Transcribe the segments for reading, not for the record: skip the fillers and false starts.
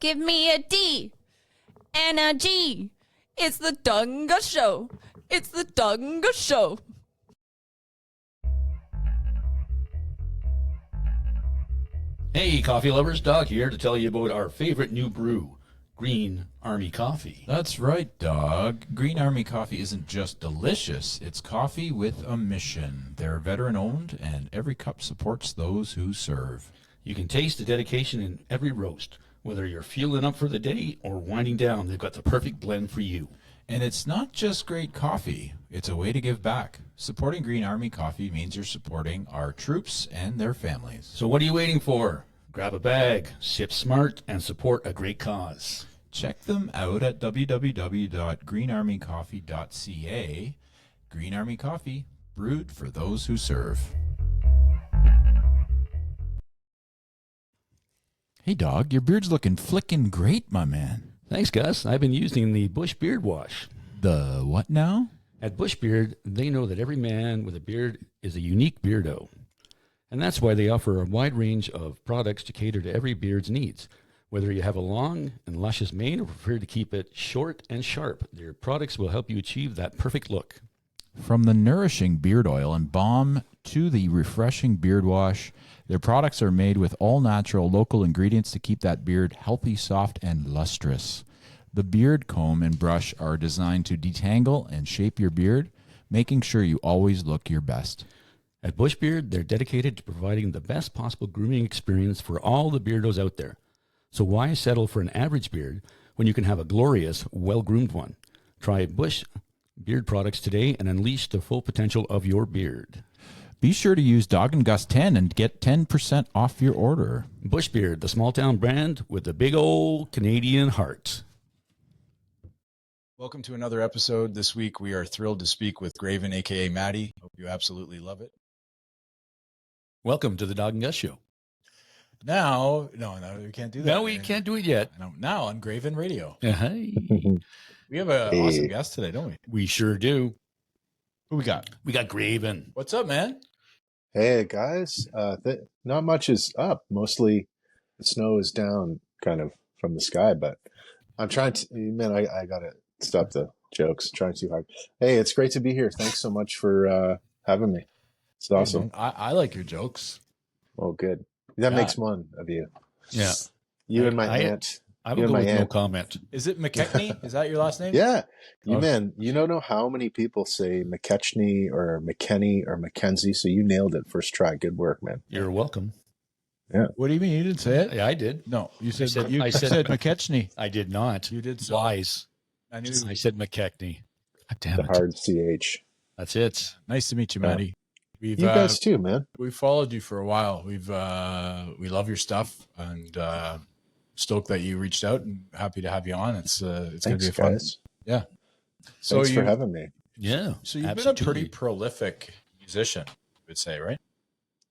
Give me a D and a G. It's the Dawg and Gus Show. It's the Dawg and Gus Show. Hey, coffee lovers, Dawg here to tell you about our favorite new brew, Green Army Coffee. That's right, Dawg. Green Army Coffee isn't just delicious, it's coffee with a mission. They're veteran-owned, and every cup supports those who serve. You can taste the dedication in every roast. Whether you're fueling up for the day or winding down, they've got the perfect blend for you. And it's not just great coffee, it's a way to give back. Supporting Green Army Coffee means you're supporting our troops and their families. So what are you waiting for? Grab a bag, sip smart, and support a great cause. Check them out at www.greenarmycoffee.ca. Green Army Coffee, brewed for those who serve. Hey, Dawg, your beard's looking flickin' great, my man. Thanks, Gus. I've been using the Bush Beard Wash. The what now? At Bush Beard, they know that every man with a beard is a unique beardo. And that's why they offer a wide range of products to cater to every beard's needs. Whether you have a long and luscious mane or prefer to keep it short and sharp, their products will help you achieve that perfect look. From the nourishing beard oil and balm to the refreshing beard wash, their products are made with all-natural local ingredients to keep that beard healthy, soft, and lustrous. The beard comb and brush are designed to detangle and shape your beard, making sure you always look your best. At Bush Beard, they're dedicated to providing the best possible grooming experience for all the beardos out there. So why settle for an average beard when you can have a glorious, well-groomed one? Try Bush Beard products today and unleash the full potential of your beard. Be sure to use Dawg and Gus 10 and get 10% off your order. Bush Beard, the small-town brand with the big old Canadian heart. Welcome to another episode. This week we are thrilled to speak with Graven, a.k.a. Matty. Hope you absolutely love it. Welcome to the Dawg and Gus Show. Now, no, we can't do that. No, we can't do it yet. Now on Graven Radio. Hey. We have an awesome guest today, don't we? We sure do. Who we got? We got Graven. What's up, man? Hey guys, not much is up. Mostly the snow is down kind of from the sky, but I'm trying to, man, I gotta stop the jokes, trying too hard. Hey, it's great to be here. Thanks so much for having me. It's awesome. I like your jokes. Oh, good. That makes one of you. Yeah. You and my aunt. I will go with no comment. Is it McKechnie? Is that your last name? Yeah. Man, you don't know how many people say McKechnie or McKechnie or Mackenzie, so you nailed it first try. Good work, man. You're welcome. Yeah. What do you mean? You didn't say it? Yeah, I did. No, you said I said McKechnie. I did not. You did so. Lies. I knew. I said McKechnie. God damn The it. hard CH. That's it. Nice to meet you, Matty. You guys too, man. We've followed you for a while. We love your stuff and stoked that you reached out and happy to have you on. It's going to be fun. Guys. Yeah. So Thanks for having me. Yeah. So you've absolutely. been a pretty prolific musician, I would say, right?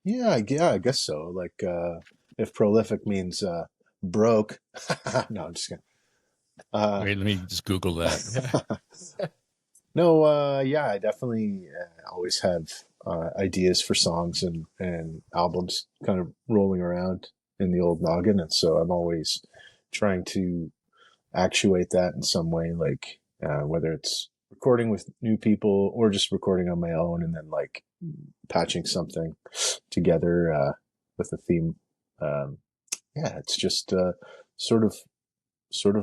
Yeah, I guess so. Like, if prolific means broke. No, I'm just kidding. Wait, let me just Google that. No, yeah, I definitely always have ideas for songs and albums kind of rolling around in the old noggin. And so I'm always trying to actuate that in some way, like whether it's recording with new people or just recording on my own and then like patching something together with a theme. Yeah, it's just sort of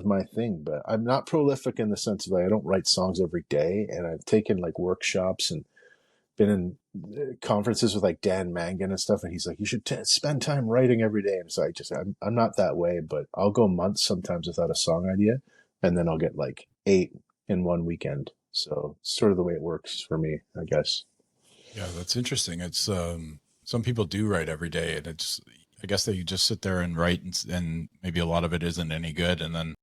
my thing, but I'm not prolific in the sense of like, I don't write songs every day, and I've taken like workshops and been in conferences with like Dan Mangan and stuff, and he's like, you should spend time writing every day. And so I'm not that way, but I'll go months sometimes without a song idea, and then I'll get like 8 in one weekend. So it's sort of the way it works for me, I guess. Yeah, that's interesting. It's some people do write every day, and it's I guess that you just sit there and write, and maybe a lot of it isn't any good, and then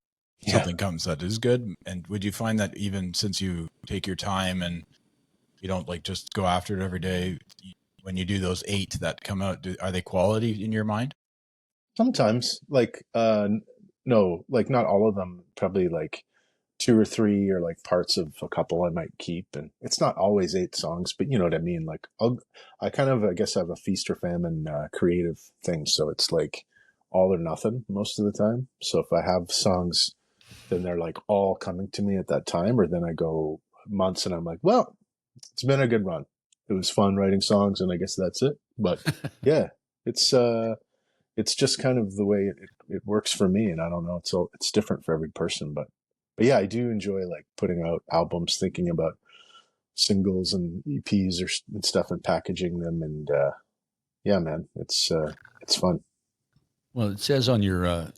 something comes that is good. And would you find that even since you take your time and you don't like just go after it every day, when you do those 8 that come out, are they quality in your mind? Sometimes, like, no, like not all of them, probably like 2 or 3 or like parts of a couple I might keep. And it's not always 8 songs, but you know what I mean? Like I kind of, I guess I have a feast or famine creative thing. So it's like, all or nothing most of the time. So if I have songs, then they're like all coming to me at that time, or then I go months and I'm like, well, it's been a good run. It was fun writing songs, and I guess that's it. But yeah, it's just kind of the way it works for me, and I don't know, it's different for every person, but yeah, I do enjoy like putting out albums, thinking about singles and EPs and stuff, and packaging them, and yeah, man, it's fun. Well, it says on your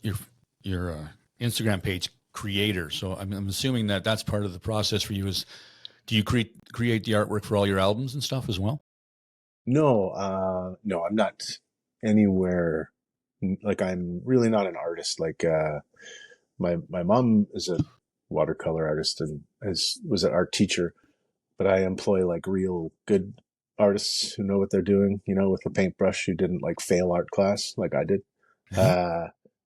Instagram page, creator. So I'm assuming that that's part of the process for you. Is do you create the artwork for all your albums and stuff as well? No, no, I'm not anywhere. Like, I'm really not an artist. Like, my mom is a watercolor artist and was an art teacher, but I employ like real good artists who know what they're doing, with a paintbrush, who didn't like fail art class like I did.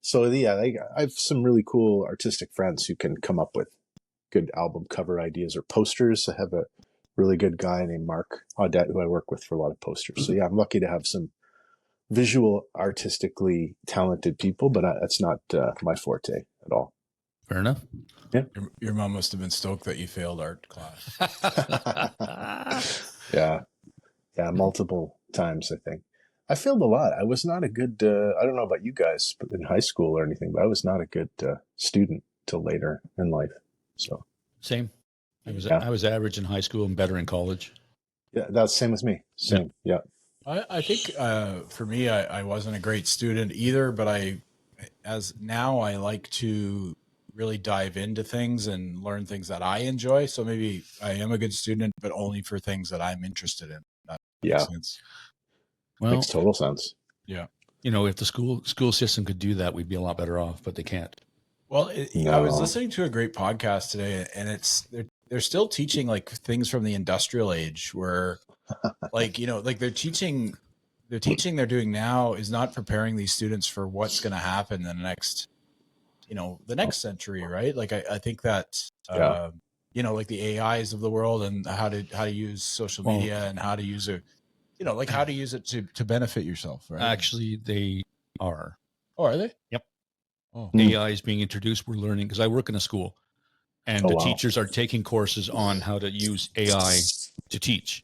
So yeah, I have some really cool artistic friends who can come up with good album cover ideas or posters. I have a really good guy named Mark Audette who I work with for a lot of posters. So yeah, I'm lucky to have some visual, artistically talented people, but that's not my forte at all. Fair enough. Yeah. Your mom must have been stoked that you failed art class. Yeah, multiple times, I think. I failed a lot. I was not a good, I don't know about you guys, but in high school or anything, but I was not a good student till later in life. So same. I was average in high school and better in college. Yeah, that's same with me. Same. Yeah. I think for me, I wasn't a great student either, but I like to really dive into things and learn things that I enjoy. So maybe I am a good student, but only for things that I'm interested in. That makes sense. Well, makes total sense. Yeah. If the school system could do that, we'd be a lot better off, but they can't. Well, I was listening to a great podcast today, and they're still teaching like things from the industrial age, where like they're teaching they're doing now is not preparing these students for what's going to happen in the next century, right? Like I think that like the AIs of the world, and how to use social media, and how to use it, how to use it to benefit yourself, right? Actually, they are. Oh, are they? Yep. Oh. AI is being introduced. We're learning, because I work in a school, and the teachers are taking courses on how to use AI to teach.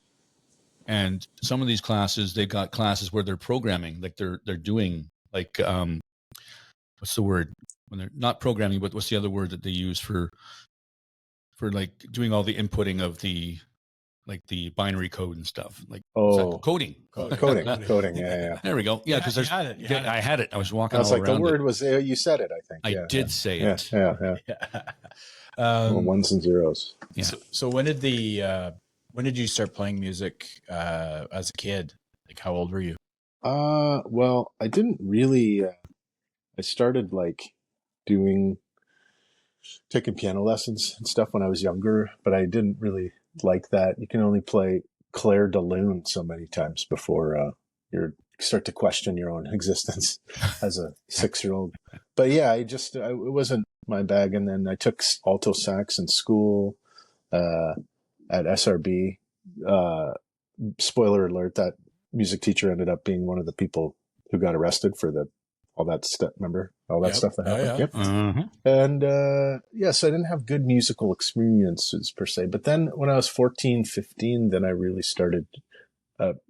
And some of these classes, they've got classes where they're programming, like they're doing like what's the word when they're not programming, but what's the other word that they use for like doing all the inputting of the binary code and stuff, like coding. Coding. Yeah. There we go. Yeah, because I had it. I was walking. I was like, the word was, you said it, I think. I did say it. Yeah. Ones and zeros. Yeah. So when did you start playing music as a kid? Like, how old were you? Well, I didn't really. I started like taking piano lessons and stuff when I was younger, but I didn't really like that. You can only play Claire de Lune so many times before you start to question your own existence as a 6-year-old. But yeah, it wasn't my bag. And then I took alto sax in school at SRB. Spoiler alert, that music teacher ended up being one of the people who got arrested for all that stuff. Remember all that stuff that happened? Yep. Uh-huh. And so I didn't have good musical experiences per se. But then when I was 14, 15, then I really started.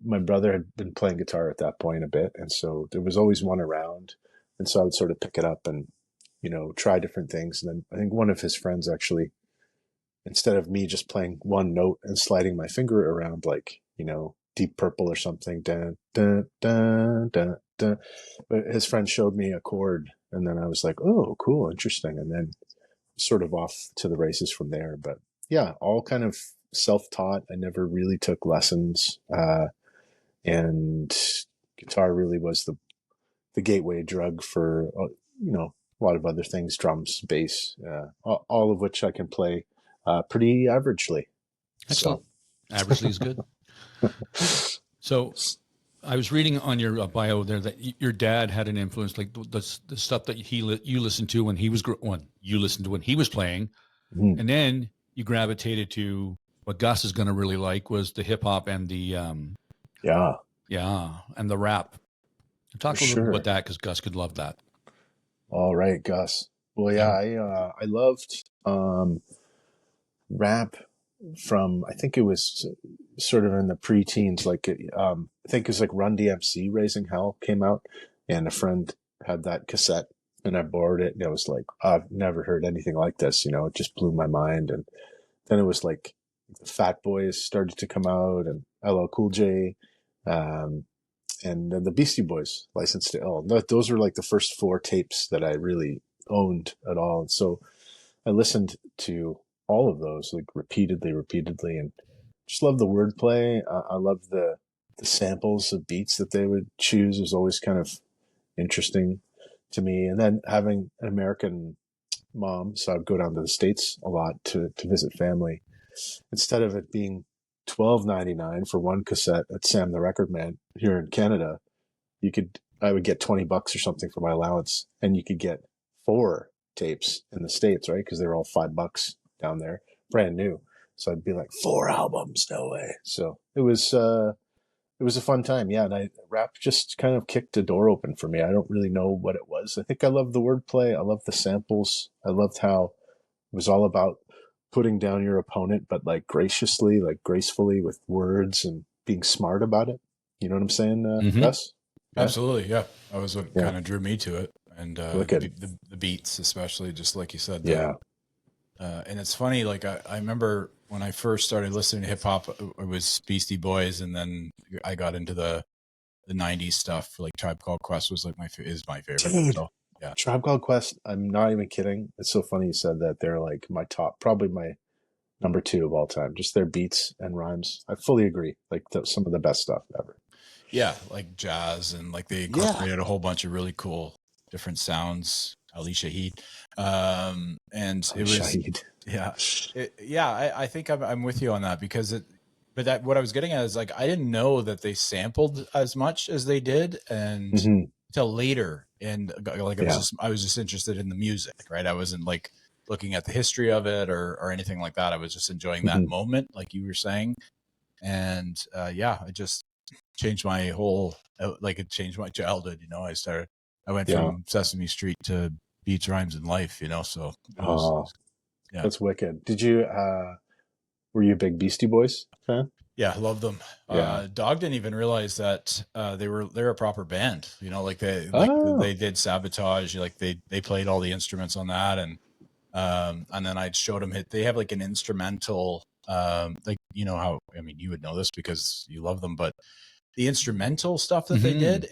My brother had been playing guitar at that point a bit, and so there was always one around. And so I would sort of pick it up and, try different things. And then I think one of his friends actually, instead of me just playing one note and sliding my finger around like, Deep Purple or something, dun, dun, dun, dun, dun. But his friend showed me a chord, and then I was like, oh, cool, interesting. And then sort of off to the races from there. But yeah, all kind of self-taught. I never really took lessons. And guitar really was the gateway drug for, a lot of other things, drums, bass, all of which I can play pretty averagely. Excellent. So. Averagely is good. So I was reading on your bio there that your dad had an influence, like the stuff that you listened to when he was when he was playing, and then you gravitated to what Gus is going to really like was the hip hop and the and the rap. Talk For a little bit sure. about that because Gus could love that. All right, Gus. Well, yeah, I loved rap from, I think it was sort of in the pre-teens, like I think it was like Run DMC Raising Hell came out, and a friend had that cassette, and I borrowed it, and it was like, I've never heard anything like this, you know, it just blew my mind. And then it was like the Fat Boys started to come out, and LL Cool J, um, and then the Beastie Boys, Licensed to Ill. Those were like the first 4 tapes that I really owned at all. And so I listened to all of those like repeatedly, and just love the wordplay. I love the samples of beats that they would choose. It was always kind of interesting to me. And then having an American mom, so I'd go down to the States a lot to visit family. Instead of it being $12.99 for one cassette at Sam the Record Man here in Canada, I would get $20 or something for my allowance, and you could get 4 tapes in the States, right? Because they were all $5 down there, brand new. So I'd be like, 4 albums, no way. So it was a fun time, yeah. And rap just kind of kicked a door open for me. I don't really know what it was. I think I loved the wordplay. I loved the samples. I loved how it was all about putting down your opponent, but like graciously, like gracefully with words and being smart about it. You know what I'm saying, Gus? Yeah. Absolutely, yeah. That was what kind of drew me to it, and the beats, especially, just like you said. Yeah. And it's funny, like I remember when I first started listening to hip hop, it was Beastie Boys, and then I got into the '90s stuff. Like Tribe Called Quest was like is my favorite. Dude, so, yeah. Tribe Called Quest. I'm not even kidding. It's so funny you said that. They're like my top, probably my number 2 of all time. Just their beats and rhymes. I fully agree. Like some of the best stuff ever. Yeah, like jazz, and like they incorporated a whole bunch of really cool different sounds. Ali Shaheed, and it was Shaheed. I think I'm with you on that, because what I was getting at is like I didn't know that they sampled as much as they did, and till later, and like I was just interested in the music, right? I wasn't like looking at the history of it or anything like that. I was just enjoying that moment, like you were saying, and it just changed my whole, like it changed my childhood. You know, I went from Sesame Street to Beats, Rhymes, and Life, you know, so that's wicked. Did you were you a big Beastie Boys fan? Yeah, I love them. Dawg didn't even realize that they're a proper band, you know, like they did Sabotage, like they played all the instruments on that, and then I showed him they have like an instrumental, like, you know how, I mean, you would know this because you love them, but the instrumental stuff that they did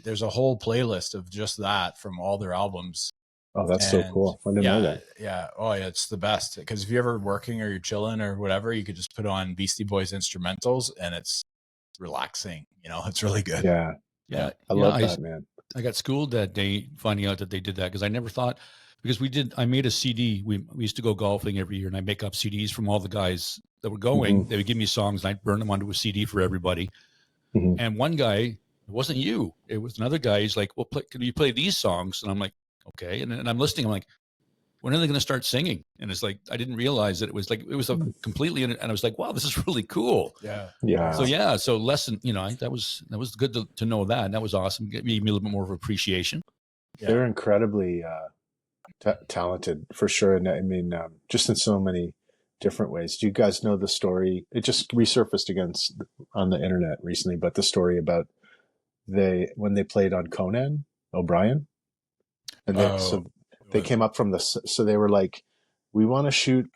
there's a whole playlist of just that from all their albums. Oh, that's so cool. I didn't know that. Yeah. Oh yeah. It's the best. Because if you're ever working or you're chilling or whatever, you could just put on Beastie Boys instrumentals, and it's relaxing. You know, it's really good. Yeah. I love that, man. I got schooled that day finding out that they did that, because I never thought, because I made a CD. We used to go golfing every year, and I make up CDs from all the guys that were going. They would give me songs, and I'd burn them onto a CD for everybody. And one guy, it wasn't you, it was another guy. He's like, well, can you play these songs? And I'm like, okay. And I'm listening. I'm like, when are they going to start singing? And it's like, I didn't realize that it was a completely, and I was like, wow, this is really cool. Yeah. So lesson, you know, that was good to know that. And that was awesome. Gave me a little bit more of appreciation. They're incredibly talented, for sure. And I mean, just in so many different ways. Do you guys know the story? It just resurfaced again on the internet recently, but the story about when they played on Conan O'Brien, and they came up from so they were like, we want to shoot,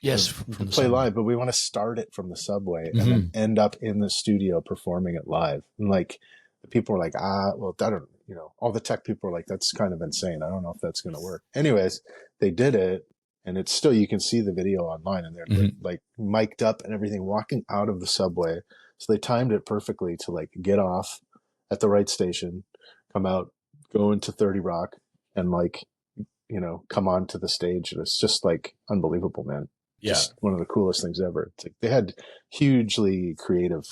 play live, but we want to start it from the subway and then end up in the studio performing it live. And like, the people were like, well, that don't, you know, all the tech people were like, that's kind of insane. I don't know if that's going to work. Anyways, they did it. And it's still, you can see the video online, and they're like mic'd up and everything, walking out of the subway. So they timed it perfectly to like get off at the right station, come out, go into 30 Rock, and like, you know, come onto the stage. And it's just like unbelievable, man. Yeah. Just one of the coolest things ever. It's like they had hugely creative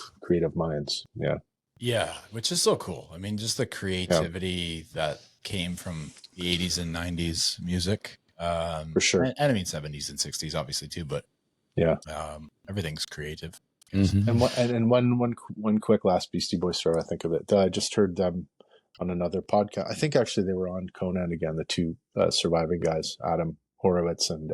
minds. Yeah. Yeah. Which is so cool. I mean, just the creativity that came from the 80s and 90s music. For sure. And I mean 70s and 60s obviously too, but everything's creative. And one quick last Beastie Boys story I think of it. I just heard them on another podcast. I think actually they were on Conan again, the two surviving guys, Adam Horowitz and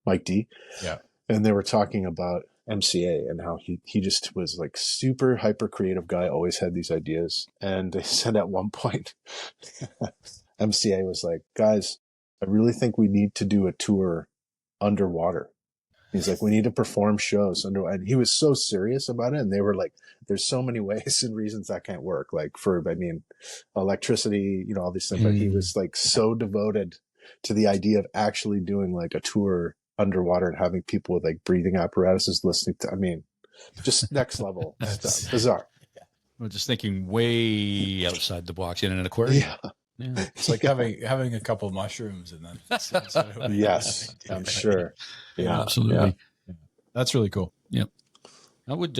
Mike D. Yeah. And they were talking about MCA and how he just was like super hyper creative guy, always had these ideas. And they said at one point, MCA was like, guys, I really think we need to do a tour underwater. He's like, we need to perform shows under, and he was so serious about it. And they were like, there's so many ways and reasons that can't work. Like electricity, all these things. But he was like so devoted to the idea of actually doing like a tour underwater and having people with like breathing apparatuses listening to, just next level stuff. Bizarre. I'm just thinking way outside the box in an aquarium. Yeah. It's like having a couple of mushrooms and then Yes, I'm sure. Yeah, absolutely. Yeah. That's really cool. Yep. How would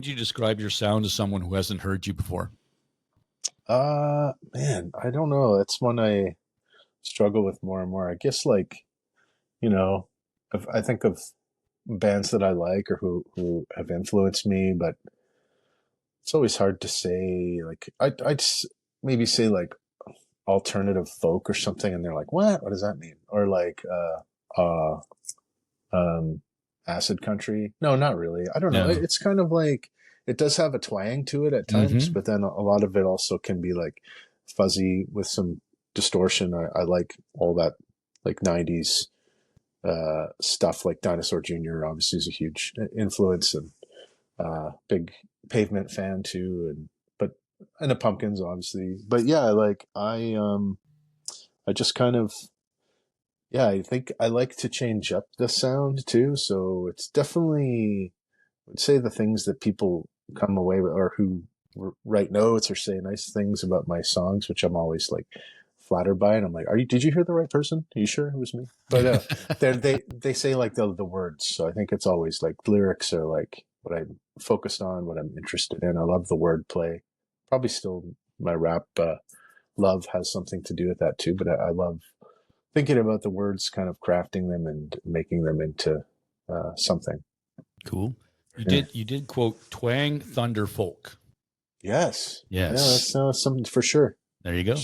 you describe your sound to someone who hasn't heard you before? Man, I don't know. It's one I struggle with more and more. I guess if I think of bands that I like or who have influenced me, but it's always hard to say. Like I'd maybe say like alternative folk or something, and they're like, what does that mean? Or like acid country. No, not really. I don't know. No. It's kind of like, it does have a twang to it at times, but then a lot of it also can be like fuzzy with some distortion. I like all that like 90s stuff. Like Dinosaur Jr. obviously is a huge influence, and big Pavement fan too, and the Pumpkins obviously. But yeah, like I just kind of, I think I like to change up the sound too. So it's definitely, I would say, the things that people come away with, or who write notes or say nice things about my songs, which I'm always like flattered by. And I'm like, did you hear the right person? Are you sure it was me? But they say like the words. So I think it's always like lyrics are like what I'm focused on, what I'm interested in. I love the wordplay. Probably still my rap love has something to do with that too. But I love thinking about the words, kind of crafting them and making them into something. Cool. You did quote twang thunder folk. Yes. Yes. Yeah, that's something for sure. There you go.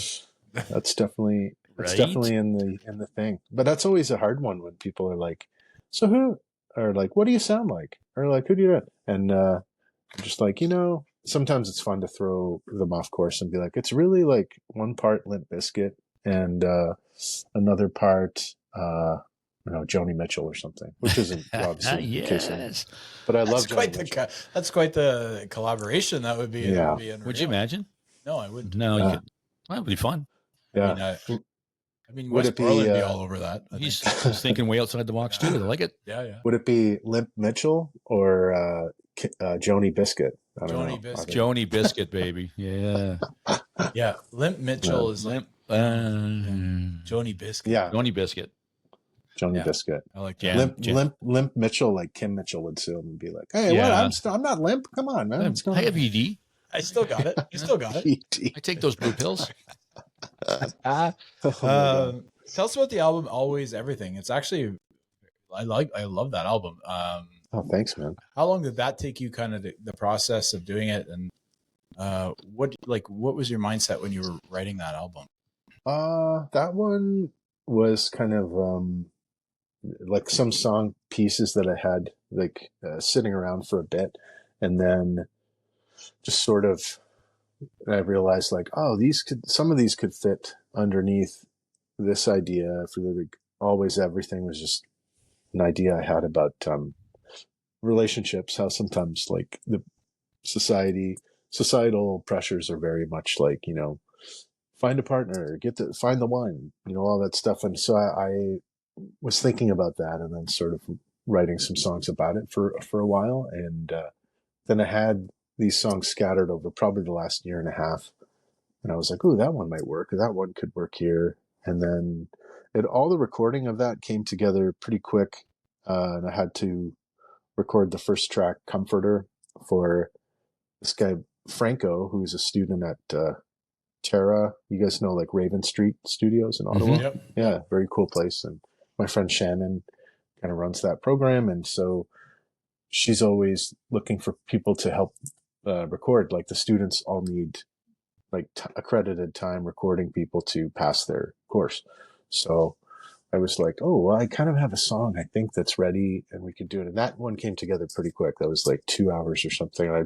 That's definitely Right? definitely in the thing. But that's always a hard one when people are like, so who, or like, what do you sound like? Or like, who do you, and I'm just like, sometimes it's fun to throw them off course and be like, it's really like one part Limp Bizkit and another part Joni Mitchell or something, which isn't obviously the case. But I love Joni Mitchell. That's quite the collaboration that would be. Yeah. Would you imagine? No, I wouldn't. No, you could. Well, that would be fun. Yeah. I mean, Would Wes it be, Borland would be all over that. He's thinking way outside the box too. I like it. Yeah. Would it be Limp Mitchell or Joni Biscuit? I don't know. Joni Biscuit, baby. Yeah. Yeah. Limp Mitchell is Limp. Joni Biscuit. Yeah. Joni Biscuit. Joni Biscuit. I like that. Limp Mitchell, like Kim Mitchell would sue him and be like, "Hey, Yeah. what? I'm not limp. Come on, man. What's going I on?" have ED. I still got it. You still got it. I take those blue pills. Oh my God. Tell us about the album "Always Everything." It's actually, I love that album. Oh, thanks, man. How long did that take you? Kind of the process of doing it, and what was your mindset when you were writing that album? That one was kind of like some song pieces that I had like sitting around for a bit, and then just sort of I realized like, oh, some of these could fit underneath this idea for the Always Everything was just an idea I had about relationships, how sometimes like the societal pressures are very much like, find a partner, find the one, all that stuff. And so I was thinking about that and then sort of writing some songs about it for a while. And then I had these songs scattered over probably the last year and a half. And I was like, oh, that one might work. Or that one could work here. And then all the recording of that came together pretty quick. And I had to record the first track, Comforter, for this guy, Franco, who's a student at Terra. You guys know like Raven Street Studios in Ottawa? Mm-hmm. Yep. Yeah, very cool place. And my friend Shannon kind of runs that program. And so she's always looking for people to help record. Like the students all need like accredited time recording people to pass their course. So I was like, oh, well, I kind of have a song I think that's ready and we could do it. And that one came together pretty quick. That was like 2 hours or something. And I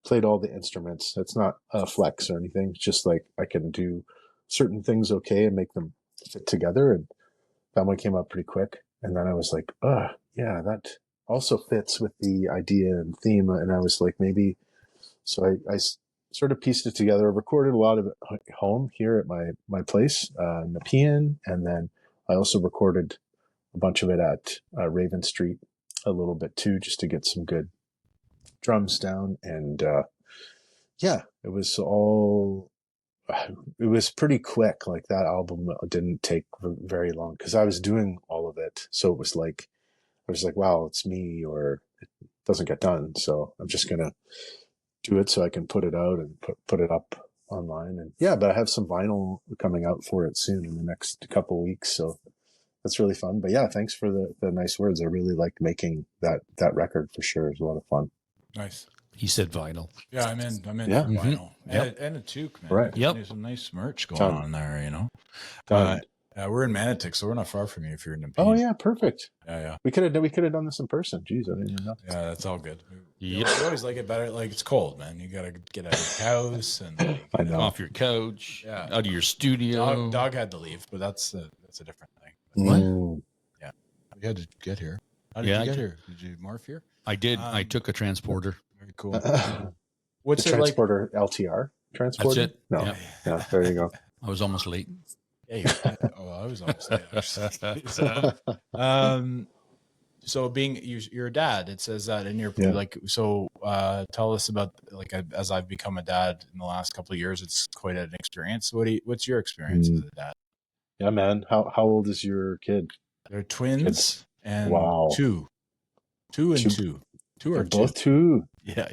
played all the instruments. It's not a flex or anything. It's just like I can do certain things okay and make them fit together. And that one came out pretty quick. And then I was like, oh, yeah, that also fits with the idea and theme. And I was like, maybe, so I sort of pieced it together. I recorded a lot of it at home here at my place, Nepean, and then I also recorded a bunch of it at Raven Street a little bit too, just to get some good drums down. And yeah, it was pretty quick. Like that album didn't take very long because I was doing all of it. So it was like, I was like, wow, it's me or it doesn't get done. So I'm just going to do it so I can put it out and put it up online. And yeah, but I have some vinyl coming out for it soon in the next couple weeks. So that's really fun. But yeah, thanks for the nice words. I really liked making that record for sure. It was a lot of fun. Nice. He said vinyl. Yeah, I'm in Yeah. for vinyl. Yep. And a toque, man. Right. Yep. There's some nice merch going Done. on there, you know. Done. We're in Mannatech, so we're not far from you if you're in Nepean. Oh yeah, perfect. Yeah. We could have done this in person. Jeez, I didn't even know. Yeah, that's all good. Yep. We always like it better. Like it's cold, man. You gotta get out of your house and like, I know. Off your couch, Yeah. out of your studio. Dog had to leave, but that's a different thing. What? Mm. You had to get here. How did Yeah, you I get did. here? Did you morph here? I did. I took a transporter. Very cool. The What's it like? transporter LTR transporter? That's it. No. Yeah. Yeah, there you go. I was almost late. Hey, I was almost there, actually. So being you're a dad, it says that in your Yeah. like. So tell us about like as I've become a dad in the last couple of years, it's quite an experience. What's your experience as a dad? Yeah, man. How old is your kid? They're twins Kids. and Wow. two They're or both two. two. Yeah.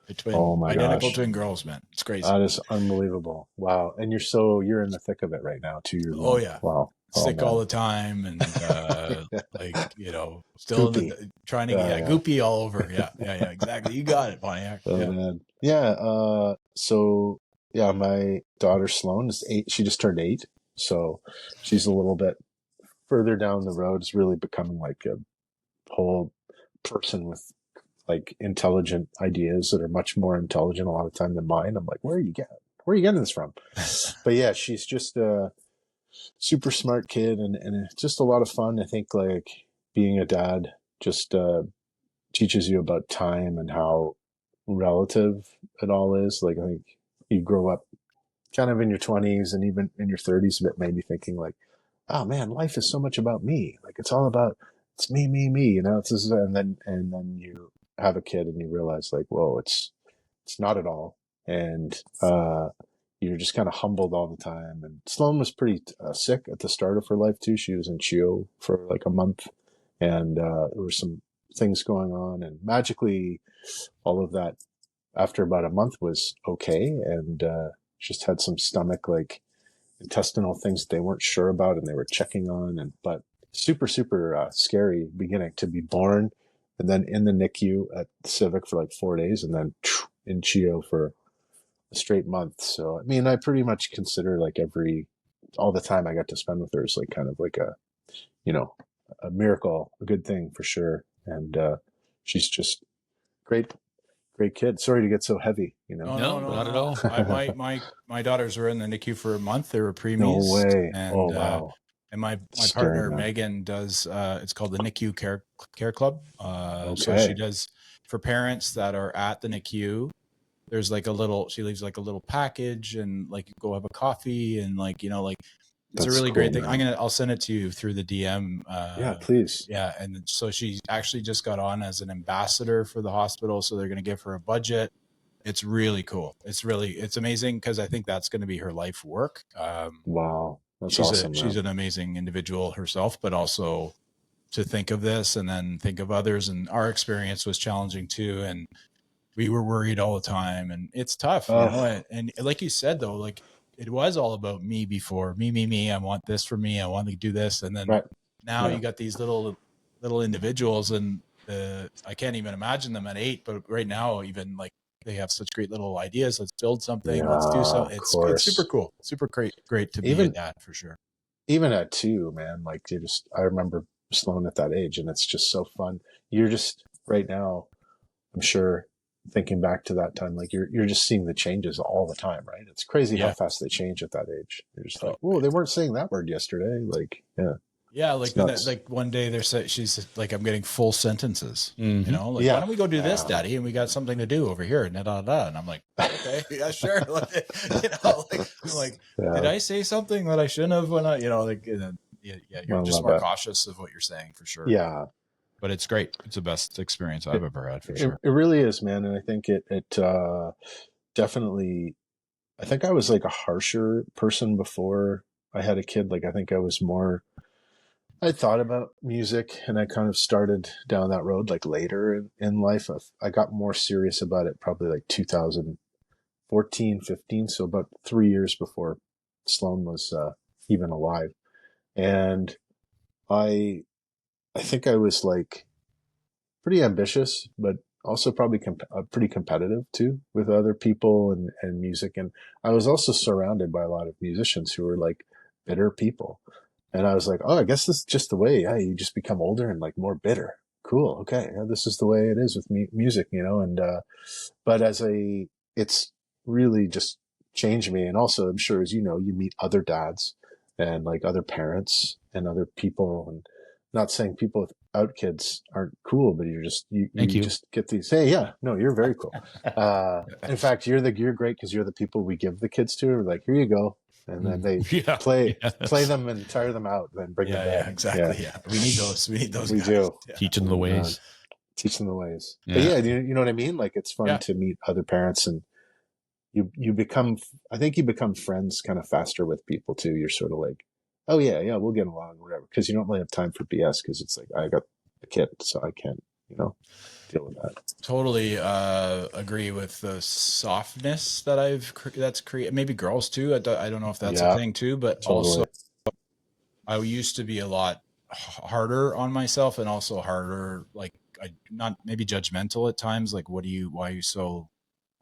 They're twin, Oh my identical gosh. twin girls, man. It's crazy. That is unbelievable. Wow. And you're in the thick of it right now, 2 years old. Oh, yeah. Wow. Sick man. all the time and like still Goopy. trying to Yeah. goopy all over. Yeah, exactly. You got it, Pontiac. Oh, Yeah. man. Yeah. So yeah, my daughter Sloan is 8. She just turned 8. So she's a little bit further down the road. Is really becoming like a whole person with like intelligent ideas that are much more intelligent a lot of time than mine. I'm like, where are you getting this from? But yeah, she's just a super smart kid and it's just a lot of fun. I think like being a dad just teaches you about time and how relative it all is. Like I think you grow up kind of in your 20s and even in your 30s, a bit maybe thinking like, oh man, life is so much about me. Like it's me, you know, and then you have a kid and you realize like, whoa, it's not at all. And, you're just kind of humbled all the time. And Sloan was pretty sick at the start of her life too. She was in CHIO for like a month and, there were some things going on and magically all of that after about a month was okay. And, just had some stomach, like intestinal things that they weren't sure about and they were checking on but super scary beginning to be born and then in the NICU at Civic for like 4 days and then in CHIO for a straight month. So I mean I pretty much consider like all the time I got to spend with her is like kind of like a miracle, a good thing for sure. And she's just great kid. Sorry to get so heavy, you know. No, not at all. My daughters were in the NICU for a month. They were preemies. No way. And, Oh wow. And my Scary, partner man. Megan does. It's called the NICU Care Club. So Okay. she does for parents that are at the NICU. There's like she leaves like a little package and like you go have a coffee and like like it's That's a really cool, great thing. man. I'll send it to you through the DM. Yeah, please. Yeah, and so she actually just got on as an ambassador for the hospital. So they're going to give her a budget. It's really cool. It's amazing because I think that's going to be her life work. Wow. That's she's awesome. she's an amazing individual herself, but also to think of this and then think of others. And our experience was challenging too. And we were worried all the time and it's tough, and like you said, though, like it was all about me before me. I want this for me. I want to do this. And then now you got these little individuals and I can't even imagine them at 8, but right now, even like they have such great little ideas. Let's build something. Yeah, Let's do something. of It's course. super cool. Super great to be a Even dad for sure. even at 2, man, like I remember Sloan at that age, and it's just so fun. You're just right now, I'm sure, thinking back to that time, like you're just seeing the changes all the time, right? It's crazy how fast they change at that age. You're just like, whoa, they weren't saying that word yesterday. Like, yeah. Yeah, like one day she's like, I'm getting full sentences. You know, like, why don't we go do this, Daddy? And we got something to do over here. And and I'm like, okay, yeah, sure. You know, like, did I say something that I shouldn't have? When I, you know, like, you're just more cautious of what you're saying for sure. Yeah, but it's great. It's the best experience I've ever had for sure. It really is, man. And I think it definitely. I think I was like a harsher person before I had a kid. Like, I think I was more. I thought about music, and I kind of started down that road like later in life. I got more serious about it probably like 2014, 15. So about 3 years before Sloan was even alive. And I think I was like pretty ambitious, but also probably pretty competitive too with other people and music. And I was also surrounded by a lot of musicians who were like bitter people. And I was like, oh, I guess this is just the way. Yeah, you just become older and like more bitter. Cool. Okay. Yeah, this is the way it is with music, you know? And, but it's really just changed me. And also, I'm sure, as you know, you meet other dads and like other parents and other people, and not saying people without kids aren't cool, but you just get these, hey, yeah, no, you're very cool. In fact, you're great because you're the people we give the kids to. We're like, here you go. And then they play them and tire them out, then bring them back. Yeah, exactly. Yeah. We need those. We guys. Do. Yeah. Teach them the ways. Teach them the ways. Yeah. But yeah, you know what I mean? Like, it's fun to meet other parents, and you become friends kind of faster with people too. You're sort of like, oh yeah, we'll get along, whatever. Because you don't really have time for BS, because it's like, I got a kid, so I can't, deal with that. Totally agree with the softness that that's created. Maybe girls too. I don't know if that's a thing too, but also I used to be a lot harder on myself, and also harder, like, not maybe judgmental at times. Like, why are you so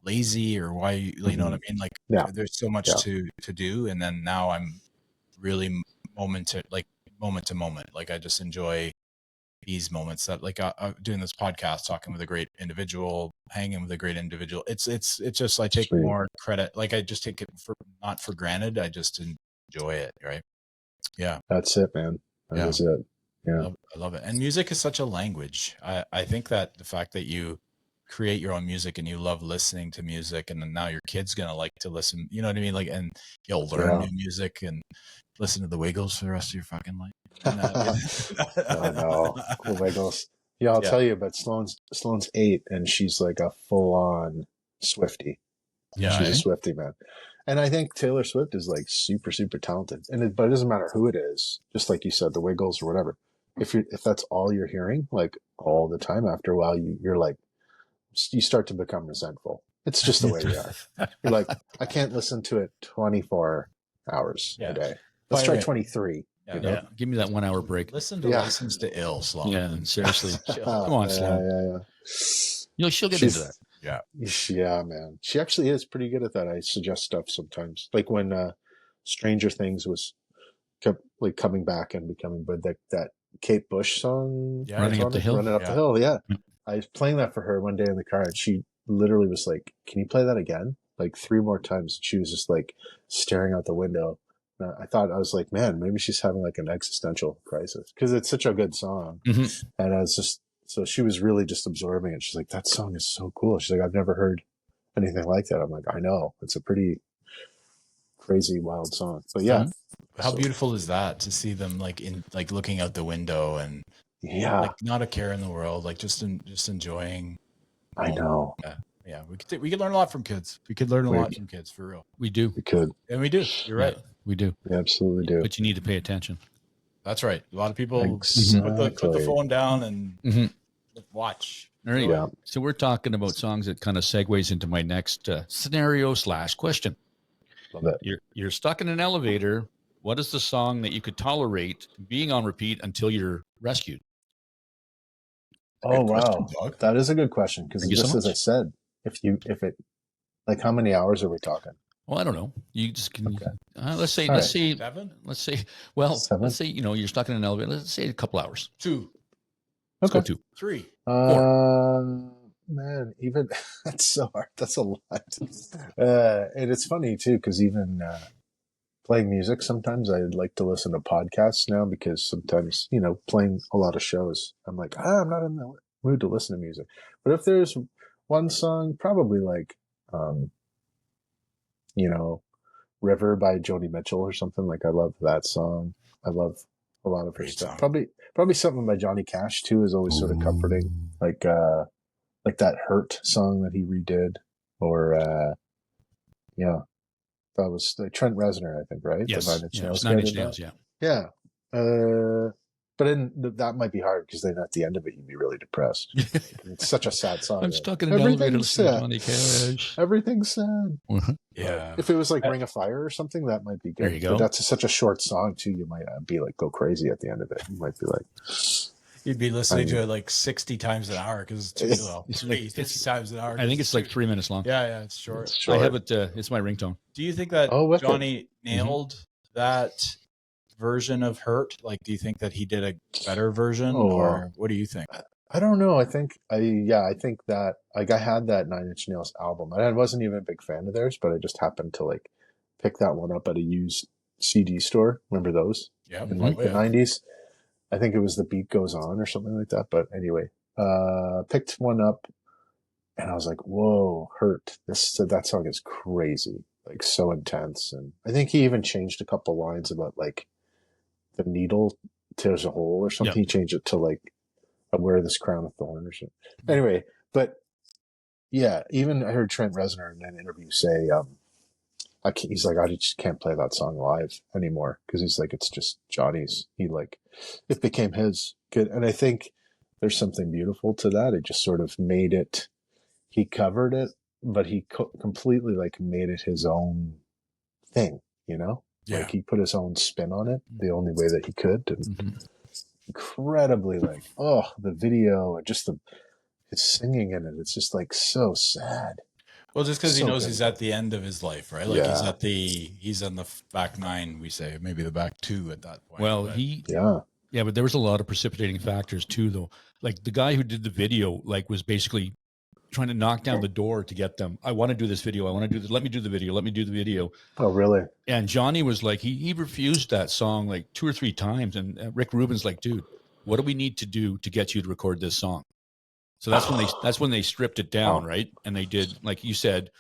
lazy, or why, you know what I mean? Like, there's so much to do. And then now I'm really moment to moment. Like, I just enjoy these moments that, like, doing this podcast, talking with a great individual, hanging with a great individual. It's just, I take more credit. Like, I just take it not for granted. I just enjoy it. Right. Yeah. That's it, man. That is it. Yeah. I love it. And music is such a language. I think that the fact that you create your own music and you love listening to music, and then now your kid's going to like to listen, you know what I mean? Like, and you'll learn new music and listen to the Wiggles for the rest of your fucking life. I know. The Wiggles. Yeah, I'll tell you, but Sloan's 8, and she's like a full-on Swiftie. Yeah, she's a Swiftie, man. And I think Taylor Swift is like super, super talented. But it doesn't matter who it is. Just like you said, the Wiggles or whatever. If that's all you're hearing, like, all the time, after a while, you're like, you start to become resentful. It's just the way we are. You're like, I can't listen to it 24 hours a day. Let's try 23. Give me that 1 hour break. Listen to License to Ill, Sloan. Yeah, seriously. Come on, Sloan. Yeah. She'll get into that. Yeah, man. She actually is pretty good at that. I suggest stuff sometimes. Like when Stranger Things kept like coming back and becoming, but that Kate Bush song, Running Up the Hill. Running Up the Hill, yeah. I was playing that for her one day in the car, and she literally was like, can you play that again? Like 3 more times. She was just like staring out the window. I was like, man, maybe she's having like an existential crisis, because it's such a good song. Mm-hmm. And I was just, so she was really just absorbing it. She's like, that song is so cool. She's like, I've never heard anything like that. I'm like, I know. It's a pretty crazy, wild song. But yeah. How beautiful is that to see them like looking out the window and like not a care in the world, like just enjoying. I know. Yeah. We could learn a lot from kids. We could learn a lot from kids, for real. We do. We could. And we do. You're right. We do. We absolutely do. But you need to pay attention. That's right. A lot of people put the phone down and watch. There you go. So we're talking about songs that kind of segues into my next scenario/question. Love it. You're stuck in an elevator. What is the song that you could tolerate being on repeat until you're rescued? Oh, wow. That is a good question, because just as I said, if it, like, how many hours are we talking? Well, I don't know. You just can. Okay. Let's say. All Let's right. say. 7? Let's say. Well, 7? let's say you're stuck in an elevator. Let's say a couple hours. 2, Let's go Okay. 2. 3. Man, even that's so hard. That's a lot. And it's funny too, because even playing music, sometimes I like to listen to podcasts now, because sometimes, playing a lot of shows, I'm like, I'm not in the mood to listen to music. But if there's one song, probably like, River by Joni Mitchell or something, like, I love that song. I love a lot of her Great stuff. song. Probably something by Johnny Cash too is always sort of comforting. Like that Hurt song that he redid, or that was like Trent Reznor, I think, right? Yes. The Nine Inch Nails. 9 guy Inch did that? Nails. Yeah. Yeah. But then that might be hard, because then at the end of it, you'd be really depressed. It's such a sad song. I'm right? stuck in an elevator Everything's listening to sad. Johnny Cash. Everything's sad. Yeah. If it was like Ring of Fire or something, that might be good. There you go. But that's such a short song too. You might be like, go crazy at the end of it. You might be like, You'd be listening to it like 60 times an hour, because it's 50 times an hour. I think it's like 3 minutes long. Yeah, it's short. it's short. I have it. It's my ringtone. Do you think that Oh, wicked. Johnny nailed that version of Hurt? Like, do you think that he did a better version, Oh, or what do you think? I don't know. I think that, like, I had that Nine Inch Nails album, and I wasn't even a big fan of theirs, but I just happened to like pick that one up at a used CD store. Remember those? Yeah, In like the 90s. I think it was The Beat Goes On or something like that. But anyway, picked one up, and I was like, whoa, Hurt. That song is crazy. Like, so intense. And I think he even changed a couple lines about like the needle tears a hole or something. Yeah. He changed it to like, I wear this crown of thorn or something. Anyway, but yeah, even I heard Trent Reznor in an interview say, he's like, I just can't play that song live anymore, because he's like, it's just Johnny's. It became his. Good, and I think there's something beautiful to that. It just sort of made it. He covered it, but he completely like made it his own thing. Like, he put his own spin on it the only way that he could, and incredibly like, the video and just his singing in it. It's just like so sad. Well, just because he So knows good. he's at the end of his life, right? Like, Yeah. he's on the back 9, we say, maybe the back 2 at that point. Well, but Yeah. but there was a lot of precipitating factors too, though. Like, the guy who did the video, like, was basically trying to knock down the door to get them. I want to do this video. I want to do this. Let me do the video. Let me do the video. Oh, really? And Johnny was like, he refused that song like 2 or 3 times. And Rick Rubin's like, dude, what do we need to do to get you to record this song? So that's when they stripped it down, right? And they did, like you said,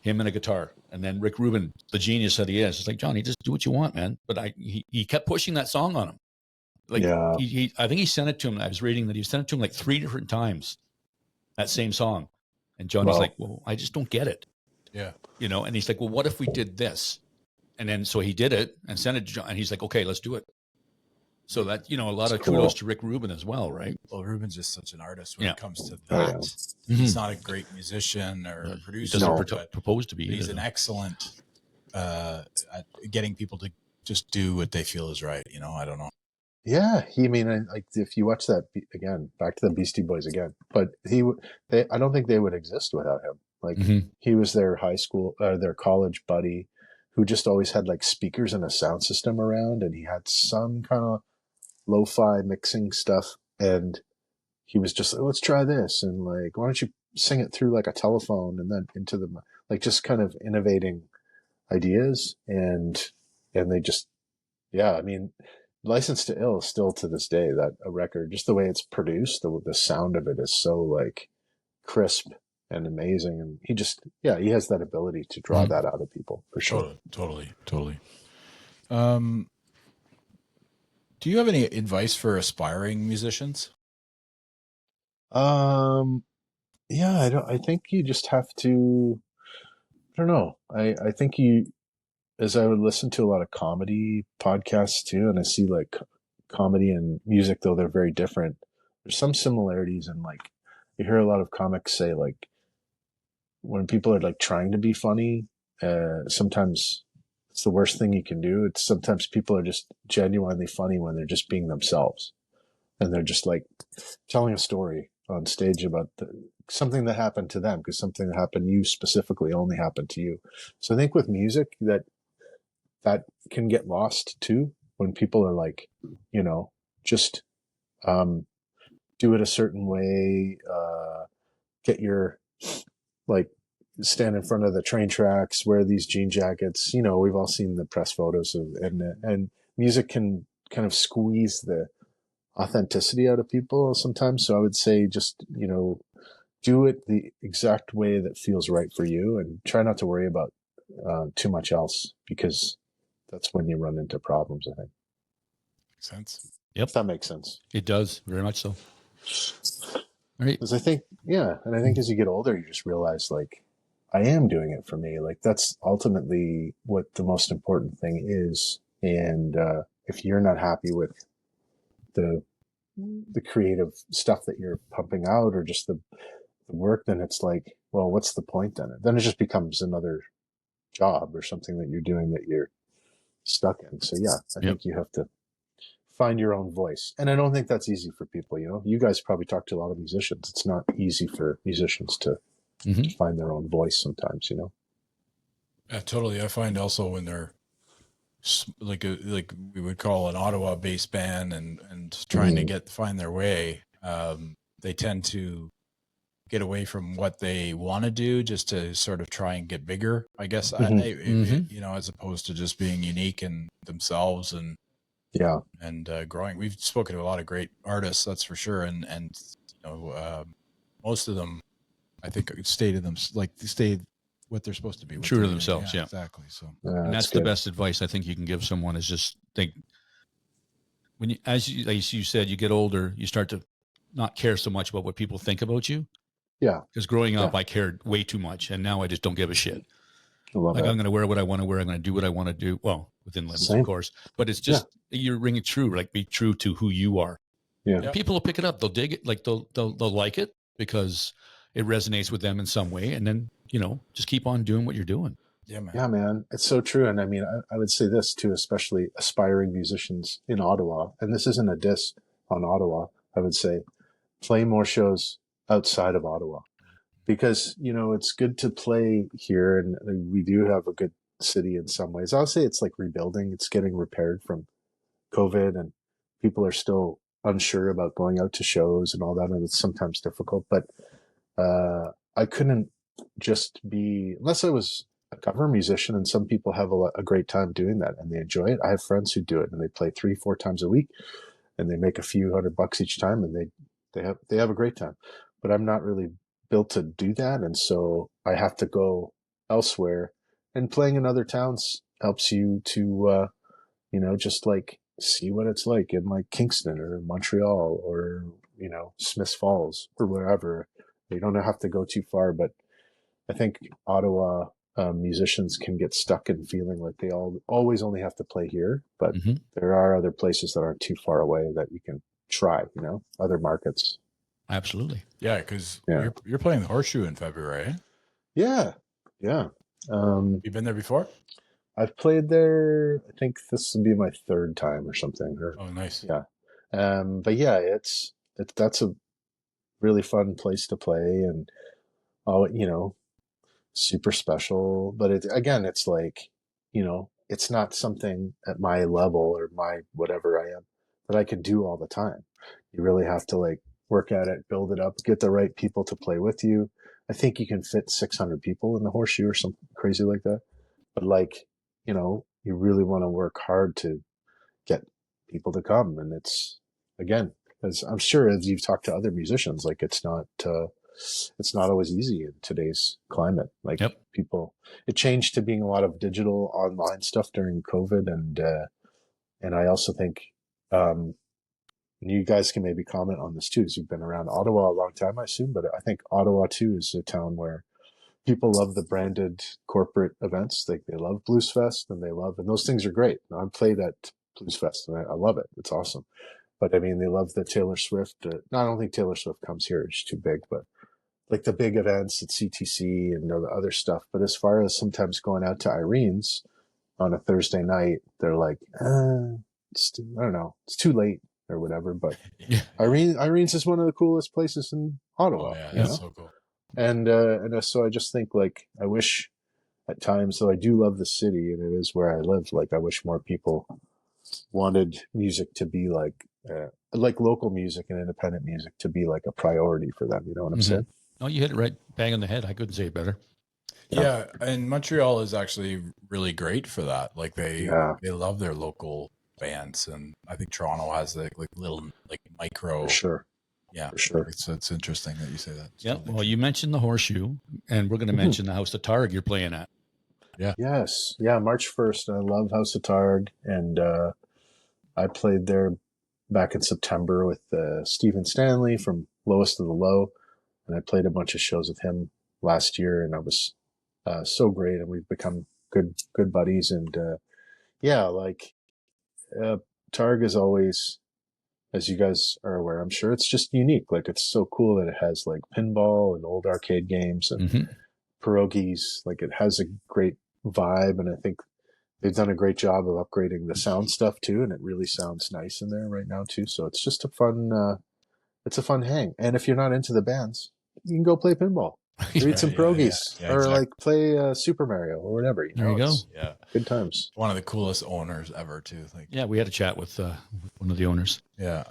him and a guitar. And then Rick Rubin, the genius that he is, it's like, Johnny, just do what you want, man. But he kept pushing that song on him. Like, Yeah. I think he sent it to him. I was reading that he sent it to him like 3 different times, that same song. And Johnny's Wow. like, well, I just don't get it. yeah. And he's like, well, what if we did this? And then so he did it and sent it to John. And he's like, okay, let's do it. So that, a lot of cool. kudos to Rick Rubin as well, right? Well, Rubin's just such an artist when Yeah. it comes to Oh, yeah. that. He's not a great musician or a He producer, doesn't but propose to be. he's either. an excellent at getting people to just do what they feel is right. I don't know. Yeah. Like, if you watch that again, back to the Beastie Boys again, but I don't think they would exist without him. Like, Mhm. he was their their college buddy, who just always had like speakers and a sound system around, and he had some kind of lo-fi mixing stuff, and he was just like, let's try this, and like, why don't you sing it through like a telephone and then into the, like, just kind of innovating ideas, and they just, yeah, License to Ill, still to this day, that a record, just the way it's produced, the sound of it is so like crisp and amazing, and he has that ability to draw that out of people, for sure. Totally. Do you have any advice for aspiring musicians? Yeah, I think you just have to, I don't know. I think as I would listen to a lot of comedy podcasts too, and I see like comedy and music, though they're very different, there's some similarities, and like, you hear a lot of comics say, like, when people are like trying to be funny, sometimes it's the worst thing you can do. It's sometimes people are just genuinely funny when they're just being themselves, and they're just like telling a story on stage about something that happened to them, because something that happened to you specifically only happened to you. So I think with music that can get lost too, when people are like, just do it a certain way, get your, like, stand in front of the train tracks, wear these jean jackets. We've all seen the press photos and music can kind of squeeze the authenticity out of people sometimes. So I would say just, do it the exact way that feels right for you, and try not to worry about too much else, because that's when you run into problems, I think. Makes sense. Yep. If that makes sense. It does, very much so. All right. Because I think as you get older, you just realize, like, I am doing it for me. Like, that's ultimately what the most important thing is. And if you're not happy with the creative stuff that you're pumping out, or just the work, then it's like, well, what's the point then? Then it just becomes another job or something that you're doing that you're stuck in. So yeah, I think you have to find your own voice. And I don't think that's easy for people. You guys probably talk to a lot of musicians. It's not easy for musicians to find their own voice sometimes, Yeah, totally. I find also when they're like we would call an Ottawa based band and trying to find their way, they tend to get away from what they want to do just to sort of try and get bigger, I guess. As opposed to just being unique in themselves and growing. We've spoken to a lot of great artists, that's for sure, and most of them, I think, stay what they're supposed to be, true to themselves. Yeah, exactly. So, and that's the best advice I think you can give someone, is just think, when you, as you said, you get older, you start to not care so much about what people think about you. Yeah. Because growing up, I cared way too much, and now I just don't give a shit. I'm going to wear what I want to wear. I'm going to do what I want to do. Well, within limits, of course. But it's just you're ringing true. Like, be true to who you are. Yeah. And people will pick it up. They'll dig it. Like they'll like it because it resonates with them in some way. And then just keep on doing what you're doing. Yeah, man. Yeah, man. It's so true. And I mean, I would say this too, especially aspiring musicians in Ottawa. And this isn't a diss on Ottawa. I would say play more shows outside of Ottawa, because it's good to play here, and we do have a good city in some ways. I'll say it's like rebuilding. It's getting repaired from COVID, and people are still unsure about going out to shows and all that, and it's sometimes difficult. But I couldn't just be, unless I was a cover musician, and some people have a great time doing that and they enjoy it. I have friends who do it, and they play 3-4 times a week, and they make a few $100 each time, and they have a great time. But I'm not really built to do that, and so I have to go elsewhere. And playing in other towns helps you to just like see what it's like in like Kingston or Montreal or Smiths Falls or wherever. You don't have to go too far, but I think Ottawa musicians can get stuck in feeling like they always only have to play here, but there are other places that aren't too far away that you can try, other markets. Absolutely. Yeah, because you're playing the Horseshoe in February, eh? Yeah. You've been there before? I've played there, I think this will be my third time or something. Oh, nice. Yeah. But yeah, that's a really fun place to play, and super special. But it's like, it's not something at my level or my whatever I am that I can do all the time. You really have to like work at it, build it up, get the right people to play with you. I think you can fit 600 people in the Horseshoe or something crazy like that. But like, you really want to work hard to get people to come. And it's, again, as I'm sure as you've talked to other musicians, like it's not always easy in today's climate. Like people, it changed to being a lot of digital online stuff during COVID. And I also think, you guys can maybe comment on this too, because you've been around Ottawa a long time, I assume, but I think Ottawa too is a town where people love the branded corporate events. They love Blues Fest, and those things are great. I've played at Blues Fest and I love it. It's awesome. But I mean, they love the Taylor Swift. No, I don't think Taylor Swift comes here. It's too big, but like the big events at CTC and the other stuff. But as far as sometimes going out to Irene's on a Thursday night, they're like, I don't know, it's too late. or whatever. But Yeah. Irene's is one of the coolest places in Ottawa. Oh yeah, you that's know? so cool. And so I just think like I wish at times, though I do love the city and it is where I live. Like I wish more people wanted music to be like local music and independent music to be like a priority for them. You know what I'm Mhm. saying? Oh, you hit it right bang on the head. I couldn't say it better. Yeah, and Montreal is actually really great for that. Like they love their local bands, and I think Toronto has like little like micro. For sure. Yeah, For sure. It's interesting that you say that. It's Yeah. totally Well, true. you mentioned the Horseshoe, and we're going to mention the House of Targ you're playing at. Yes. Yeah. March 1st. I love House of Targ. And I played there back in September with Stephen Stanley from Lowest of the Low. And I played a bunch of shows with him last year. And I was so great. And we've become good buddies. And like Targ is always, as you guys are aware, I'm sure it's just unique. Like it's so cool that it has like pinball and old arcade games and Mhm. pierogies. Like it has a great vibe. And I think they've done a great job of upgrading the sound stuff too, and it really sounds nice in there right now too. So it's just it's a fun hang. And if you're not into the bands, you can go play pinball, or eat some pierogies, Yeah, or exactly. like play Super Mario or whatever. There you go. It's Yeah, good times. one of the coolest owners ever too. Like Yeah, we had a chat with one of the owners. yeah,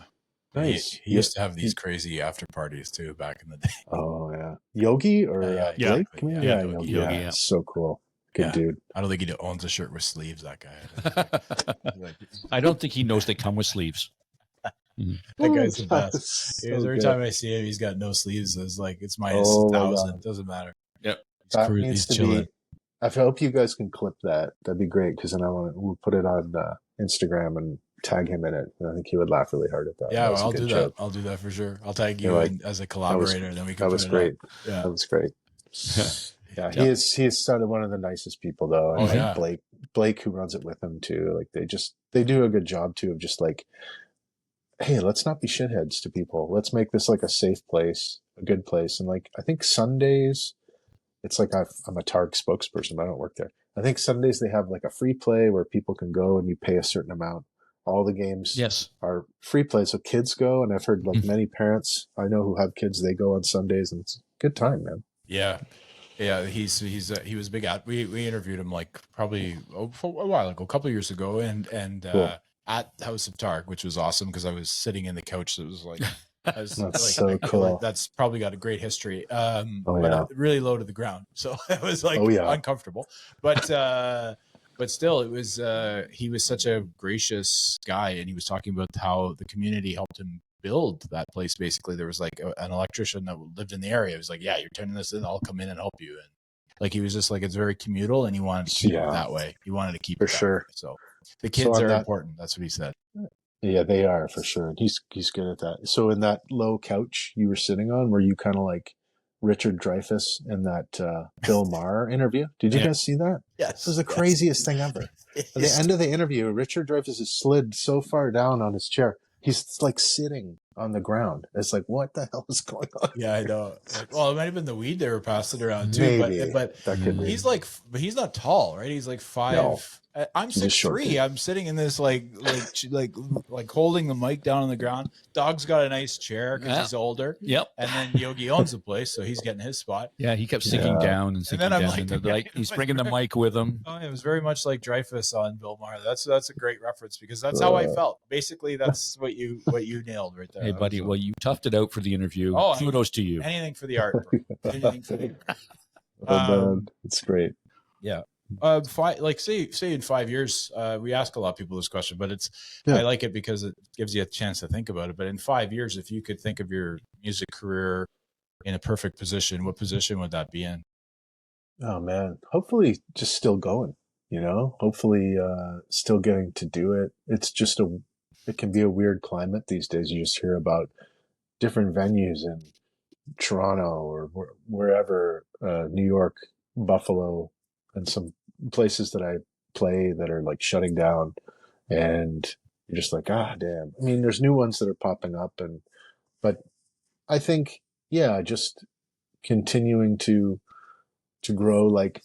Nice. He used to have these crazy after parties too back in the day. Oh yeah, Yogi or Yeah, yeah, Blake? exactly. Yeah, Yeah, Yogi. Yogi, Yeah, yeah. so cool. Good Yeah. dude. I don't think he owns a shirt with sleeves. That guy. Like, I don't think he knows they come with sleeves. that guy's the best. So Every good. time I see him, he's got no sleeves. It's like it's minus Oh my 1,000. God. Doesn't matter. Yep. That He's needs to chilling. be. I hope you guys can clip that. That'd be great because then we'll put it on Instagram and tag him in it. And I think he would laugh really hard at that. Yeah, That was a I'll good do joke. that. I'll do that for sure. I'll tag you You're like, in as a collaborator, and then we can. That was put it great. up. Yeah. That was great. Yeah, Yep. he is sounded one of the nicest people though. And Oh, like yeah. Blake who runs it with him too. Like they do a good job too of just like, hey, let's not be shitheads to people. Let's make this like a safe place, a good place. And like I think Sundays, it's like I'm a Targ spokesperson, but I don't work there. I think Sundays they have like a free play where people can go and you pay a certain amount. All the games Yes. are free play, so kids go. And I've heard like many parents I know who have kids, they go on Sundays, and it's a good time, man. Yeah. He was big at. We interviewed him like probably for a while ago, a couple of years ago, and Cool. at House of Tark, which was awesome because I was sitting in the couch. That was like, I was That's like, so I feel cool. like that's probably got a great history. Oh, But yeah. really low to the ground, so it was like Oh, yeah. uncomfortable. But still, it was he was such a gracious guy, and he was talking about how the community helped him build that place. Basically, there was like an electrician that lived in the area. He was like, "Yeah, you're turning this in. I'll come in and help you." And like he was just like, it's very communal, and he wanted to keep it that way. He wanted to keep For it that sure. way. So the kids on are that- important. That's what he said. Yeah, they are for sure. And he's good at that. So in that low couch you were sitting on, were you kind of like Richard Dreyfuss in that Bill Maher interview? Did you Yeah. guys see that? Yes, This was the craziest thing ever. At the end of the interview, Richard Dreyfuss has slid so far down on his chair. He's like sitting on the ground. It's like, what the hell is going on? Yeah, I know. Well, it might have been the weed they were passing around too. Maybe, But that could be. he's like, he's not tall, right? He's like 5. No. I'm He's a short 6'3". dude. I'm sitting in this like holding the mic down on the ground. Dog's got a nice chair because Yeah. he's older, Yep. and then Yogi owns the place, so he's getting his spot. Yeah, he kept sinking Yeah. down and sinking then I'm down. like- and they're like, he's bringing the mic with him. Oh, it was very much like Dreyfus on Bill Maher. That's a great reference because that's how I felt. Basically, that's what you nailed right there. Hey, buddy, well, you toughed it out for the interview. Oh, Kudos to you. anything for the art, bro. Anything for the art. Oh, man, it's great. Say in 5 years, we ask a lot of people this question, but Yeah. I like it because it gives you a chance to think about it. But in 5 years, if you could think of your music career in a perfect position, what position would that be in? Oh man, hopefully just still going, hopefully still getting to do it. It's just it can be a weird climate these days. You just hear about different venues in Toronto or wherever, New York, Buffalo, and some places that I play that are like shutting down, and you're just like, ah, damn. I mean, there's new ones that are popping up, but I think, yeah, just continuing to grow. Like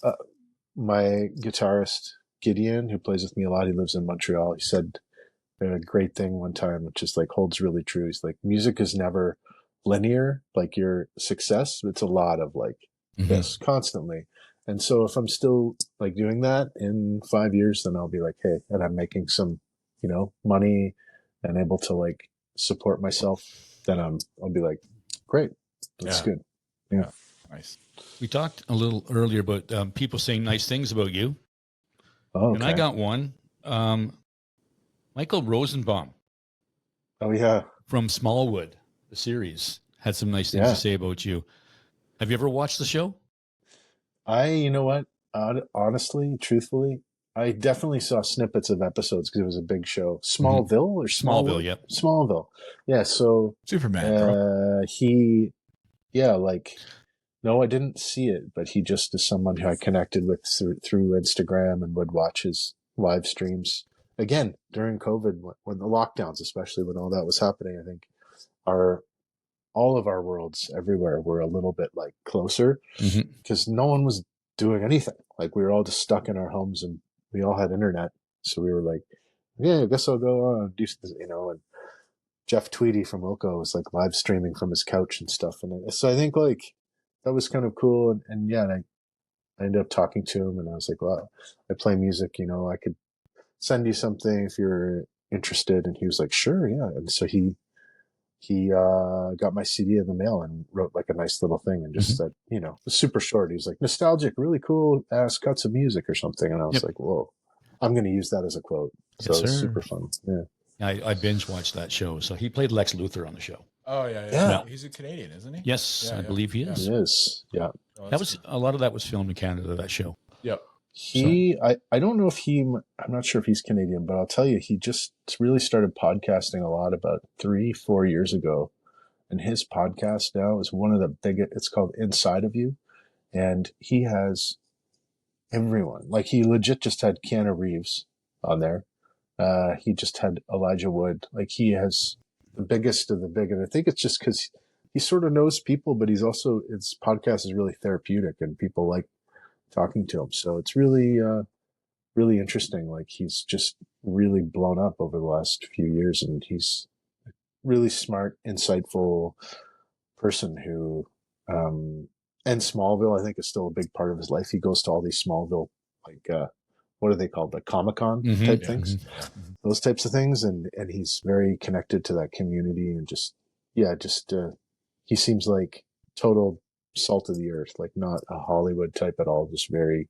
my guitarist Gideon, who plays with me a lot, he lives in Montreal. He said a great thing one time, which is like holds really true. He's like, music is never linear. Like your success, it's a lot of like this constantly. And so if I'm still like doing that in 5 years, then I'll be like, hey, and I'm making some, money and able to like support myself, then I'll be like, great, that's good. Yeah. Nice. We talked a little earlier about people saying nice things about you. Oh, And I got one. Michael Rosenbaum Oh yeah. from Smallwood, the series, had some nice things to say about you. Have you ever watched the show? You know what? Honestly, truthfully, I definitely saw snippets of episodes because it was a big show. Smallville or Smallville, yep. Smallville. Yeah. So Superman, bro. No, I didn't see it, but he just is someone who I connected with through Instagram and would watch his live streams. Again, during COVID, when the lockdowns, especially when all that was happening, I think all of our worlds everywhere were a little bit like closer because no one was doing anything. Like we were all just stuck in our homes and we all had internet. So we were like, yeah, I guess I'll go on and do this, and Jeff Tweedy from Wilco was like live streaming from his couch and stuff. And so I think like that was kind of cool. And I ended up talking to him and I was like, well, I play music, I could send you something if you're interested. And he was like, sure. Yeah. And so he got my CD in the mail and wrote like a nice little thing and just said, it was super short. He was like, nostalgic, really cool ass cuts of music or something. And I was like, whoa, I'm going to use that as a quote. So it was super fun. Yeah. I binge watched that show. So he played Lex Luthor on the show. Oh yeah. He's a Canadian, isn't he? Yes, I believe he is. He is. Yeah. Oh, That was a lot of that was filmed in Canada, that show. Yep. I don't know if I'm not sure if he's Canadian, but I'll tell you, he just really started podcasting a lot about 3-4 years ago. And his podcast now is one of the biggest, it's called Inside of You. And he has everyone, like he legit just had Keanu Reeves on there. He just had Elijah Wood. Like he has the biggest of the big. And I think it's just because he sort of knows people, but his podcast is really therapeutic and people like talking to him. So it's really, really interesting. Like he's just really blown up over the last few years and he's a really smart, insightful person who, and Smallville, I think is still a big part of his life. He goes to all these Smallville, like, what are they called? Like Comic-Con type things, those types of things. And he's very connected to that community and he seems like total salt of the earth, like not a Hollywood type at all, just very,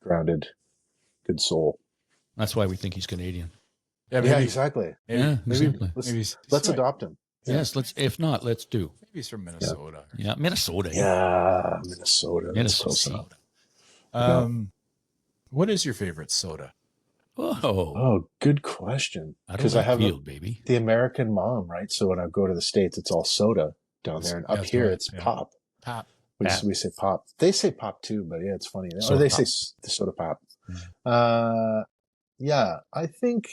grounded, good soul. That's why we think he's Canadian. Yeah, Yeah, exactly. Maybe Let's adopt him. Yes, if not, let's do. Maybe he's from Minnesota. Yeah, Minnesota. Yeah, Minnesota. That's close enough. What is your favorite soda? Oh, good question. Because I have baby. the American mom, right? So when I go to the States, it's all soda down there. And up here, it's pop. Pop. We say pop. They say pop too, but yeah, it's funny. Or they say the soda pop. I think,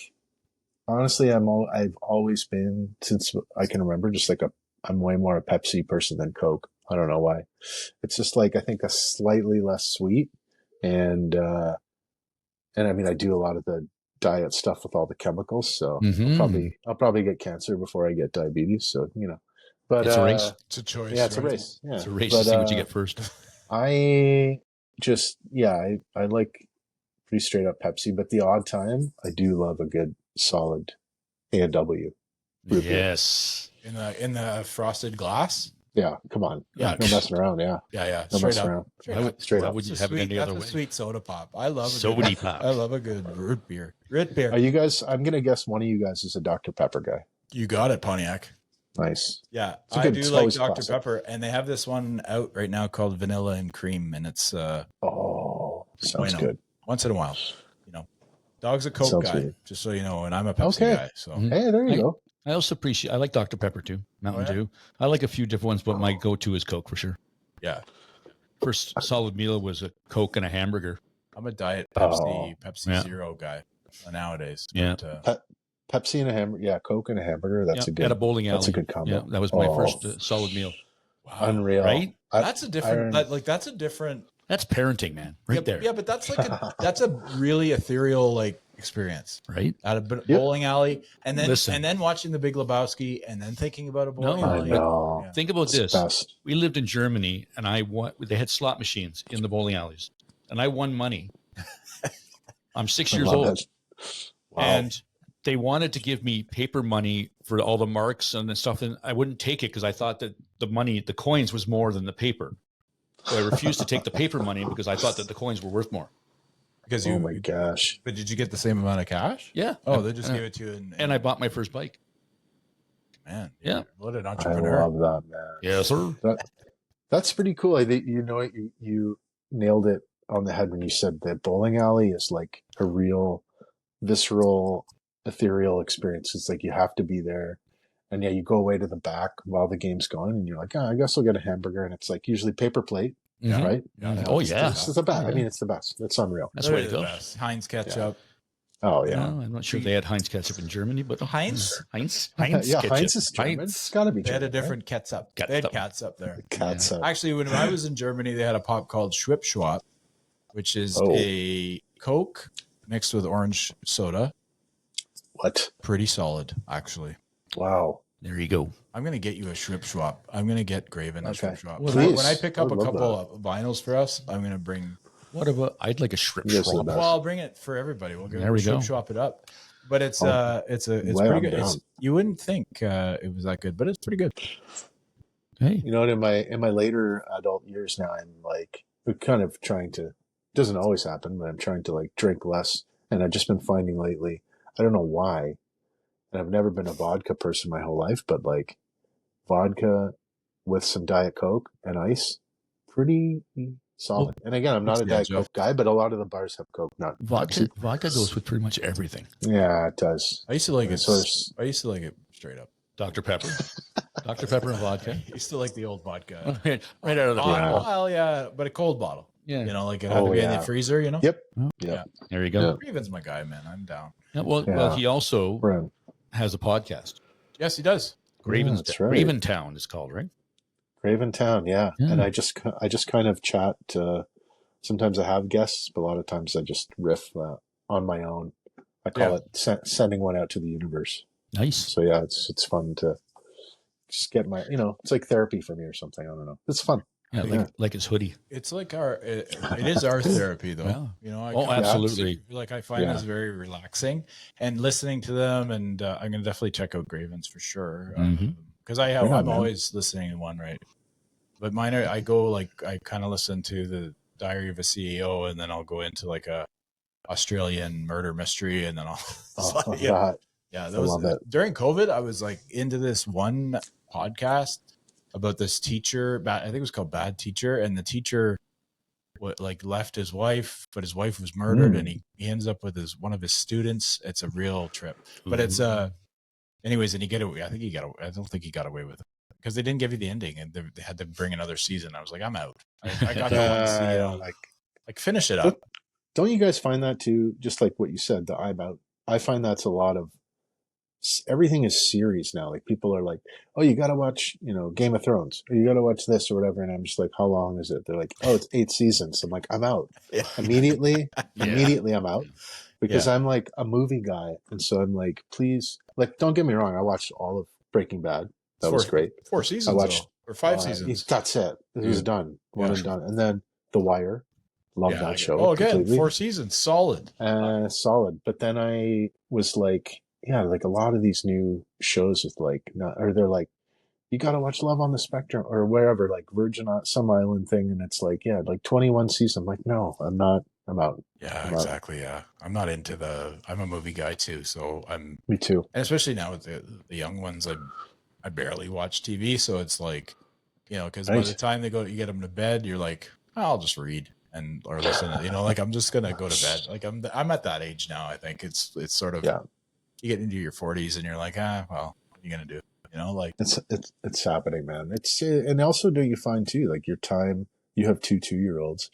honestly, I've always been, since I can remember, just like I'm way more a Pepsi person than Coke. I don't know why. It's just like, I think a slightly less sweet. And I mean, I do a lot of the diet stuff with all the chemicals. So I'll probably get cancer before I get diabetes. So, but it's a race. It's a choice. Yeah, it's right? a race. Yeah. It's a race to see what you get first. I just, I like pretty straight up Pepsi, but the odd time I do love a good solid A&W. Yes. In the frosted glass. Yeah, come on. Yeah. No messing around. Yeah. Yeah. No straight messing up. around. Straight up. Would you have it any other way? That's a sweet soda pop. I love Soda pop. I love a good root beer. Root beer. Are you guys, I'm going to guess one of you guys is a Dr. Pepper guy. You got it, Pontiac. Nice. Yeah, It's a I good- do it's like always Dr. classic. Pepper, and they have this one out right now called Vanilla and Cream, and it's Oh, sounds Bueno. good. once in a while. Dog's a Coke Sounds guy, good. just so you know, and I'm a Pepsi Okay. guy. So Hey, there you go. I also appreciate. I like Dr Pepper too. Mountain Oh, yeah? Dew. I like a few different ones, but my go-to is Coke for sure. yeah, First solid meal was a Coke and a hamburger. I'm a diet Oh. Pepsi Yeah. Zero guy nowadays. Yeah. But, Pepsi and a hamburger. Yeah, Coke and a hamburger. That's Yeah, a good. at a bowling alley. That's a good combo. Yeah, that was my Oh. first solid meal. wow. Unreal. Right? That's a different. I- That's a different That's parenting, man. Right yeah, there. Yeah, but that's like that's a really ethereal like experience. Right? At a bowling alley, and then Listen. and then watching The Big Lebowski, and then thinking about a bowling No, I alley. know. Yeah. Think about It's the this. best. We lived in Germany, and they had slot machines in the bowling alleys, and I won money. I'm 6 I years love old, it. Wow. and they wanted to give me paper money for all the marks and the stuff, and I wouldn't take it because I thought that the coins was more than the paper. So I refused to take the paper money because I thought that the coins were worth more. Because Oh my gosh. But did you get the same amount of cash? Yeah. Oh, they just gave it to you, And I bought my first bike. man, Yeah. what an I entrepreneur. love that, man. Yes, sir. That's pretty cool. I think you know what, you nailed it on the head when you said that bowling alley is like a real visceral, ethereal experience. It's like you have to be there. And yeah, you go away to the back while the game's going and you're like, oh, I guess I'll get a hamburger. And it's like usually paper plate, Mhm. right? Oh, yeah. It's the best. Yeah. I mean, it's the best. It's unreal. That's the way to They're go. the best. Heinz ketchup. Oh, yeah. No, I'm not sure if they had Heinz ketchup in Germany, but Heinz? Heinz Yeah, ketchup. Heinz is German. Heinz. It's got to be They German. had a different ketchup. They had cats up there. right? Cat's up. Actually, when I was in Germany, they had a pop called Schwipschwap, which is Oh. a Coke mixed with orange soda. What? Pretty solid, actually. Wow. There you go. I'm going to get you a Schwipschwap. I'm going to get Graven a Okay. Schwipschwap. Well, When please. I pick I up a would love couple of vinyls for us, I'm going to bring... What about? I'd like a shrimp You guys are the schwab. best. Well, I'll bring it for everybody. We'll There we go. Schwipschwap it up. But it's Oh, it's right pretty on good. down. You wouldn't think it was that good, but it's pretty good. Hey, You know what? In my later adult years now, I'm like kind of trying to. Doesn't always happen, but I'm trying to like drink less. And I've just been finding lately. I don't know why, and I've never been a vodka person my whole life, but like vodka with some Diet Coke and ice, pretty solid. And again, I'm not a Diet Coke guy, but a lot of the bars have Coke, not Pepsi. vodka goes with pretty much everything. Yeah, it does. I used to like it. So there's- I used to like it straight up. Dr. Pepper. Dr. Pepper and vodka. I used to like the old vodka. right out of the Oh, bottle. well, yeah, but a cold bottle. Yeah. You know, like it had to Oh, be in yeah. the freezer. You know. Yep. Oh. Yeah. There you go. Yeah. Graven's my guy, man. I'm down. Yeah, well, Yeah. he also Right. has a podcast. Yes, he does. Graven's that's right. Graven Town is called, right? Graven Town, yeah. Yeah. And I just kind of chat. Sometimes I have guests, but a lot of times I just riff on my own. I call it sending one out to the universe. Nice. So yeah, it's fun to just get my, it's like therapy for me or something. I don't know. It's fun. Yeah, like his hoodie. It's like it is our therapy, though. Yeah. You know. Oh, absolutely. Like I find this very relaxing, and listening to them, and I'm gonna definitely check out Graven's for sure. Because I'm always listening to one, right? But mine are, I kind of listen to the Diary of a CEO, and then I'll go into like a Australian murder mystery, and then I'll Love it. during COVID, I was like into this one podcast about this teacher. I think it was called Bad Teacher, and the teacher left his wife, but his wife was murdered, and he ends up with one of his students. It's a real trip, but it's anyways, and he get away. I don't think he got away with it because they didn't give you the ending, and they had to bring another season. I was like, I'm out. I got to want to see, like finish it up. Don't you guys find that too? Just like what you said, the I'm out. I find that's a lot of everything is series now. Like people are like, oh, you got to watch, Game of Thrones, or you got to watch this or whatever. And I'm just like, how long is it? They're like, oh, it's 8 seasons. I'm like, I'm out immediately. Immediately, I'm out because I'm like a movie guy, and so I'm like, please, like, don't get me wrong. I watched all of Breaking Bad. That was great. 4 seasons, I watched or 5 seasons. That's it. It was done. One and done. And then The Wire. Love that show. Oh, again, completely. 4 seasons, solid. Solid. But then I was like, like a lot of these new shows with they're like, you got to watch Love on the Spectrum or wherever, like Virgin on some island thing. And it's like, like 21 seasons. I'm like, no, I'm not. I'm out. Yeah, exactly. Yeah. I'm not into I'm a movie guy too. So Me too. and especially now with the young ones, I barely watch TV. So it's like, because by the time you get them to bed, you're like, I'll just read or listen, like I'm just going to go to bed. Like I'm at that age now. I think it's sort of, you get into your 40s and you're like, well, what are you going to do? Like it's happening, man. It's, and also do you find too, like your time, you have 2 2-year-olds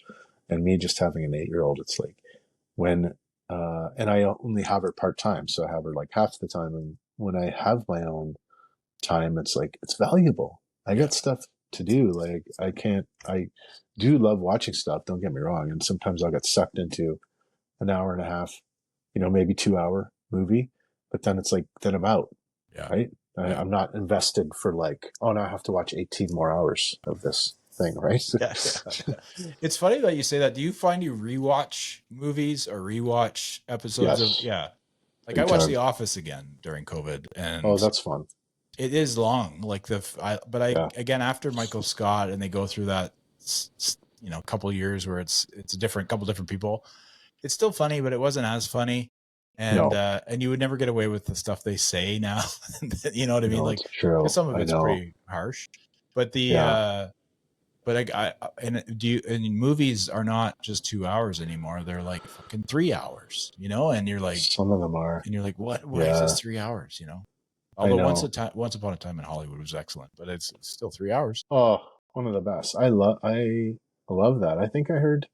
and me just having an 8-year-old. It's like when, and I only have her part-time. So I have her like half the time. And when I have my own time, it's like, it's valuable. I got stuff to do. Like I do love watching stuff, don't get me wrong. And sometimes I'll get sucked into an hour and a half, maybe 2 hour movie, but then it's like, then I'm out, Yeah. right? Yeah. I'm not invested for like, oh, now I have to watch 18 more hours of this thing, right? Yeah. It's funny that you say that. Do you find you rewatch movies or rewatch episodes Yes. yeah. Like Big I watched time. The Office again during COVID, and Oh, that's fun. it is long. Like again, after Michael Scott and they go through that, couple of years where it's a couple different people, it's still funny, but it wasn't as funny. And, No. And you would never get away with the stuff they say now. You know what I mean? No, Like it's true. some of I it's know. pretty harsh, but Yeah. and movies are not just 2 hours anymore. They're like fucking 3 hours, and you're like, Some of them are. and you're like, what? Why is this 3 hours? Although know. Once Upon a Time in Hollywood was excellent, but it's still 3 hours. Oh, one of the best. I love that. I think I heard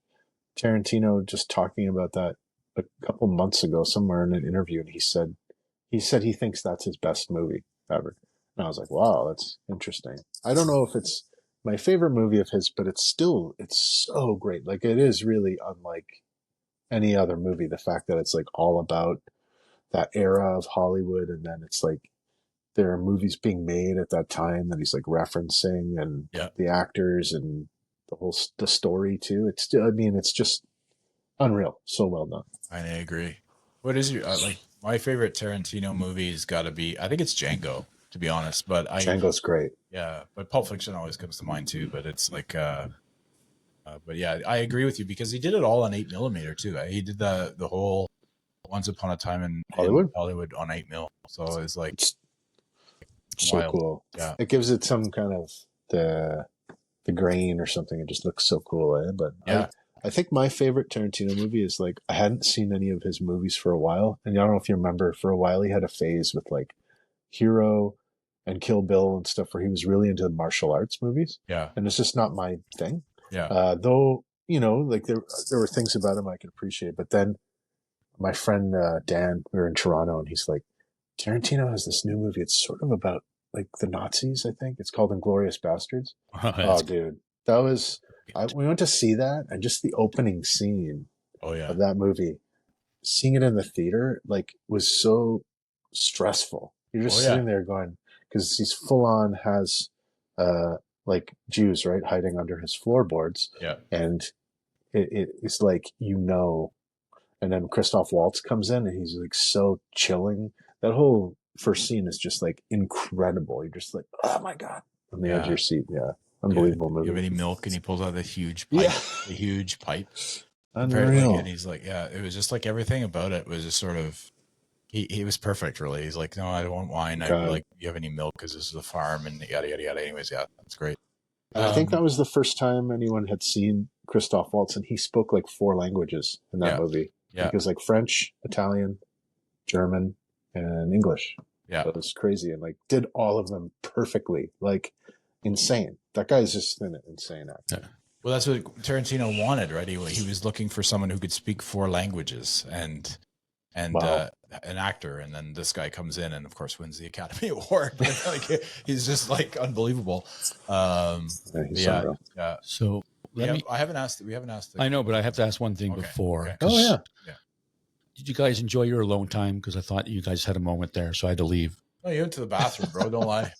Tarantino just talking about that a couple months ago somewhere in an interview, and he said he thinks that's his best movie ever. And I was like, wow, that's interesting. I don't know if it's my favorite movie of his, but it's so great. Like, it is really unlike any other movie. The fact that it's like all about that era of Hollywood, and then it's like there are movies being made at that time that he's like referencing, and the actors and the story too. It's still, I mean, it's just unreal. So well done. I agree. What is your my favorite Tarantino movie has got to be, I think it's Django, to be honest. But Django's great. Yeah, but Pulp Fiction always comes to mind too. But it's like, but yeah, I agree with you because he did it all on 8mm too. He did the whole Once Upon a Time in Hollywood on 8mm. So it's like it's so wild. Cool. Yeah, it gives it some kind of the grain or something. It just looks so cool, eh? But yeah. I think my favorite Tarantino movie is like, I hadn't seen any of his movies for a while. And I don't know if you remember, for a while he had a phase with like Hero and Kill Bill and stuff where he was really into martial arts movies. Yeah. And it's just not my thing. Yeah. Though, like there were things about him I could appreciate. But then my friend Dan, we were in Toronto, and he's like, Tarantino has this new movie. It's sort of about like the Nazis, I think. It's called Inglourious Bastards. Oh, dude. That was... we went to see that, and just the opening scene of that movie, seeing it in the theater, like, was so stressful. You're just sitting there going, because he's full on has like Jews, right, hiding under his floorboards. Yeah. And it's like, and then Christoph Waltz comes in, and he's like so chilling. That whole first scene is just like incredible. You're just like, oh my God, on the edge of your seat. Yeah. Unbelievable movie. You have any milk? And he pulls out the huge pipe. The huge pipe. Unreal. And he's like, it was just like everything about it was just sort of, he was perfect, really. He's like, no, I don't want wine. I like, you have any milk? Because this is a farm and yada, yada, yada. Anyways, yeah, that's great. I think that was the first time anyone had seen Christoph Waltz, and he spoke like 4 languages in that movie. Yeah. It was like French, Italian, German, and English. Yeah. So it was crazy, and like did all of them perfectly. Like, insane. That guy's just an insane actor. Yeah. Well, that's what Tarantino wanted, right? He was looking for someone who could speak 4 languages and Wow. An actor, and then this guy comes in and of course wins the Academy Award. Like, he's just like unbelievable. Yeah. So we haven't asked. I know, but I have to ask one thing before. Okay. Oh yeah. Did you guys enjoy your alone time? Because I thought you guys had a moment there, so I had to leave. Oh, you went to the bathroom, bro. Don't lie.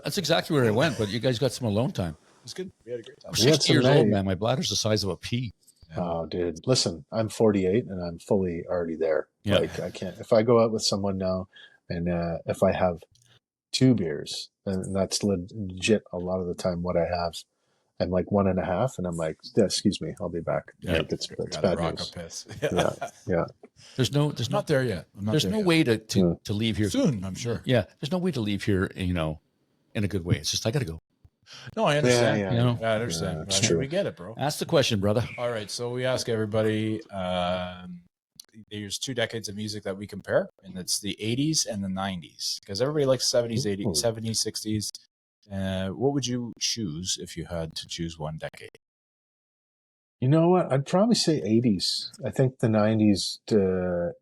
That's exactly where I went, but you guys got some alone time. It was good. We had a great time. I'm 60 years old, man. My bladder's the size of a pea. Yeah. Oh, dude. Listen, I'm 48 and I'm fully already there. Yeah. Like, I can't, if I go out with someone now and if I have 2 beers, and that's legit a lot of the time what I have, I'm like 1.5, and I'm like, excuse me, I'll be back. Yeah. Like, it's bad news. Yeah. There's not there yet. There's no way to leave here soon, I'm sure. Yeah. There's no way to leave here, in a good way. It's just, I got to go. No, I understand. Yeah. I understand. It's true. We get it, bro. Ask the question, brother. All right. So we ask everybody, there's 2 decades of music that we compare, and it's the 80s and the 90s, because everybody likes 70s, 80s, 70s, 60s. What would you choose if you had to choose one decade? You know what? I'd probably say 80s. I think the 90s,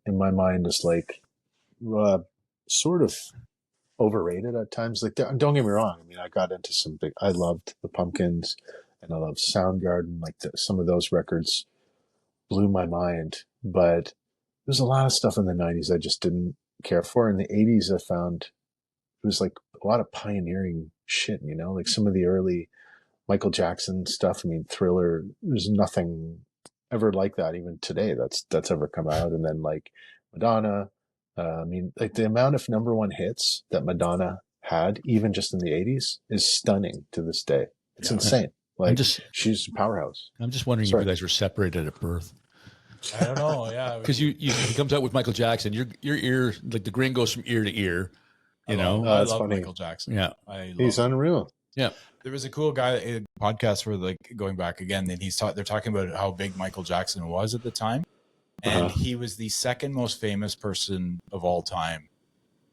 in my mind, is like sort of overrated at times. Like, don't get me wrong. I mean, I got into some big. I loved the Pumpkins, and I loved Soundgarden. Like some of those records blew my mind. But there's a lot of stuff in the '90s I just didn't care for. In the '80s, I found it was like a lot of pioneering shit. You know, like some of the early Michael Jackson stuff. I mean, Thriller. There's nothing ever like that even today. That's ever come out. And then like Madonna. I mean, like the amount of number one hits that Madonna had, even just in the '80s, is stunning to this day. It's insane. Like, she's a powerhouse. I'm just wondering if you guys were separated at birth. I don't know. Yeah, because he comes out with Michael Jackson. Your ear, like the grin goes from ear to ear. You know, I love Michael Jackson. Yeah, he's unreal. Yeah, there was a cool guy in a podcast where like going back again, and they're talking about how big Michael Jackson was at the time. And he was the second most famous person of all time.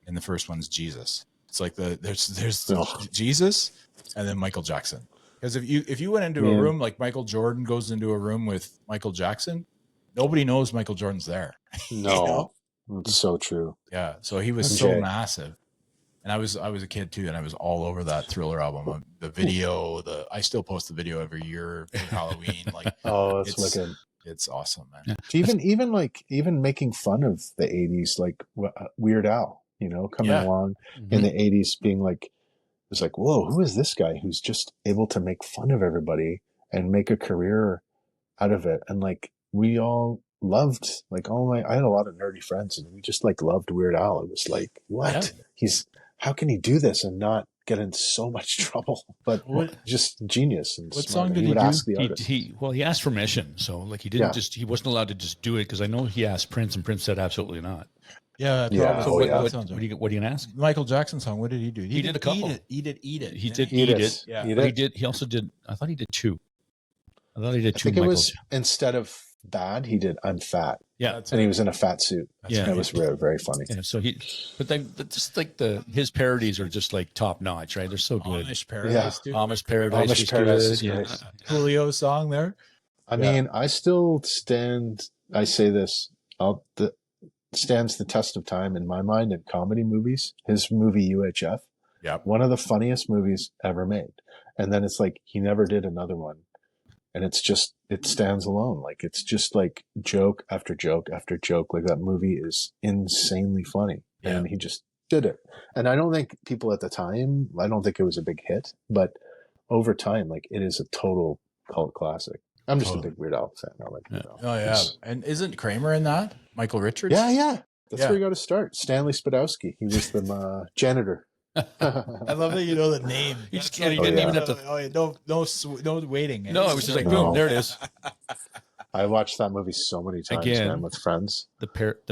And the first one's Jesus. It's like there's Jesus and then Michael Jackson. Because if you went into a room like Michael Jordan goes into a room with Michael Jackson, nobody knows Michael Jordan's there. No, it's so true. Yeah. So he was so massive. And I was a kid too, and I was all over that Thriller album. The video, I still post the video every year for Halloween. Like, it's wicked. It's awesome, man. Even making fun of the '80s, like Weird Al, you know, coming along in the '80s, being like, it's like, whoa, who is this guy who's just able to make fun of everybody and make a career out of it? And like, we all loved, like, I had a lot of nerdy friends, and we just like loved Weird Al. It was like, what? How can he do this and not get in so much trouble? But just genius. And what smart. song did he would do? ask the artist. He asked permission, so like he didn't he wasn't allowed to just do it, because I know he asked Prince, and Prince said absolutely not. Yeah. So what are you going to ask? Michael Jackson song. What did he do? He did a couple. Eat it. He did Eat It. Yeah. He also did. I thought he did two. I think it was instead of Bad, he did I'm Fat. Yeah, and he was in a fat suit. Yeah, it was very, very funny. Yeah, so just like his parodies are just like top notch, right? They're so good. Amish Paradise, Amish Paradise is good. Julio song there. I mean, I still stand. I say this. Stands the test of time in my mind in comedy movies. His movie UHF, one of the funniest movies ever made. And then it's like he never did another one. And it stands alone. Like, it's just like joke after joke after joke. Like, that movie is insanely funny. Yeah. And he just did it. And I don't think people at the time, I don't think it was a big hit, but over time, like, it is a total cult classic. I'm just a big Weird Al fan. I like Weird Al. Oh, yeah. And isn't Kramer in that? Michael Richards? Yeah. That's where you got to start. Stanley Spadowski. He was the janitor. I love that you know the name. You just can't. You didn't even have to. No waiting. No, it was just like boom. There it is. I watched that movie so many times, man, with friends. The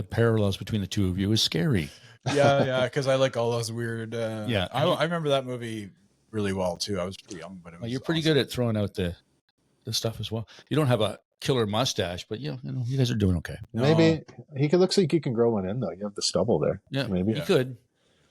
parallels between the two of you is scary. Yeah, because I like all those weird. I remember that movie really well too. I was pretty young, but it was you're pretty good at throwing out the stuff as well. You don't have a killer mustache, but you guys are doing okay. Maybe he looks like you can grow one in though. You have the stubble there. Yeah, maybe you could.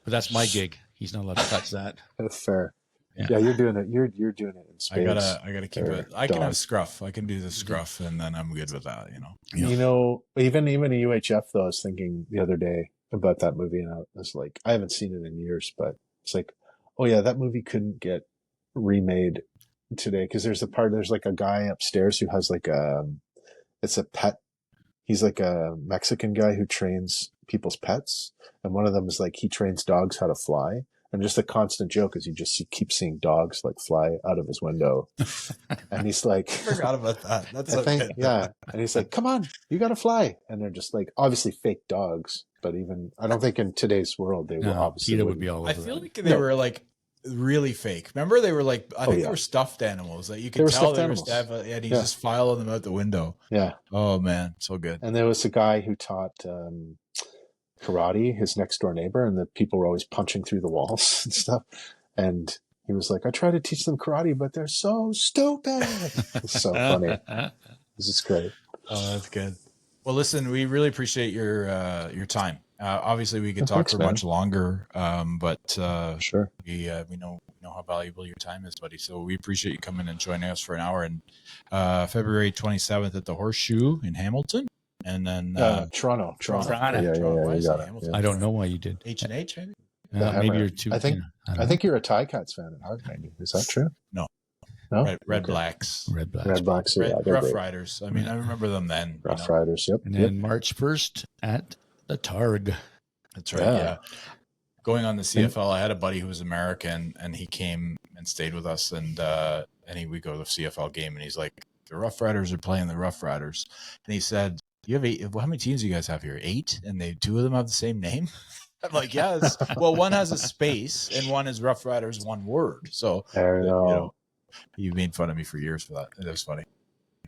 But that's my gig. He's not allowed to touch that. That's fair. Yeah, you're doing it. You're doing it in space. I gotta keep it. I can have scruff. I can do the scruff, and then I'm good with that. You know, even a UHF though. I was thinking the other day about that movie, and I was like, I haven't seen it in years, but it's like, oh yeah, that movie couldn't get remade today because there's like a guy upstairs who has like it's a pet. He's like a Mexican guy who trains people's pets. And one of them is like, he trains dogs how to fly. And just a constant joke is he keeps seeing dogs like fly out of his window. And he's like, I forgot about that. That's okay. Yeah. And he's like, come on, you got to fly. And they're just like, obviously fake dogs. But even, I don't think in today's world, they will obviously. PETA would be all over I feel like they were like really fake. Remember, they were like, I think they were stuffed animals that you could tell they were stuffed, and he's just filing them out the window. Yeah. Oh man, so good. And there was a guy who taught karate, his next door neighbor, and the people were always punching through the walls and stuff. And he was like, I try to teach them karate, but they're so stupid. It's so funny. This is great. Oh, that's good. Well, listen, we really appreciate your time. Obviously, we could talk for much longer, but sure, we know how valuable your time is, buddy. So we appreciate you coming and joining us for an hour. And February 27th at the Horseshoe in Hamilton, and then Toronto. Yeah. I don't know why you did H&H, maybe. the maybe hammer. you're too. I think you know, I don't I know. think you're a Tie Cats fan at heart, maybe. Is that true? No. No. Red Okay. Blacks. Red Blacks. Red Blacks. Yeah, they're Rough great. Riders. I mean, I remember them then. Rough Riders. Yep. And Yep. then March 1st at the Targ. That's right. Yeah. Yeah. Going on the CFL, I had a buddy who was American, and he came and stayed with us, and we go to the CFL game, and he's like, the Rough Riders are playing the Rough Riders, and he said, "You have 8? How many teams do you guys have here? 8, and two of them have the same name." I'm like, yes. Well, one has a space, and one is Rough Riders, one word. So There you go. You made fun of me for years for that. It was funny.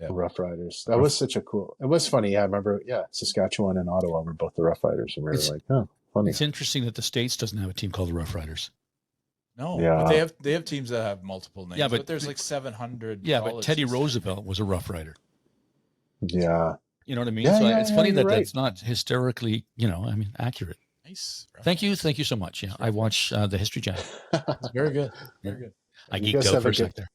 Yeah. Rough Riders. That was such a cool. It was funny. Yeah, I remember. Yeah, Saskatchewan and Ottawa were both the Rough Riders, and we were like, oh, funny. It's interesting that the States doesn't have a team called the Rough Riders. No, Yeah. but they have teams that have multiple names. Yeah, but but there's like 700. Yeah, but Teddy colleges. Roosevelt was a Rough Rider. Yeah. You know what I mean? Yeah, So yeah, it's yeah, funny you're that right. that's not historically, accurate. Nice. Thank you so much. Yeah, I watch the History Channel. Very good. Very good. I You geeked guys out have for a a sec good- there.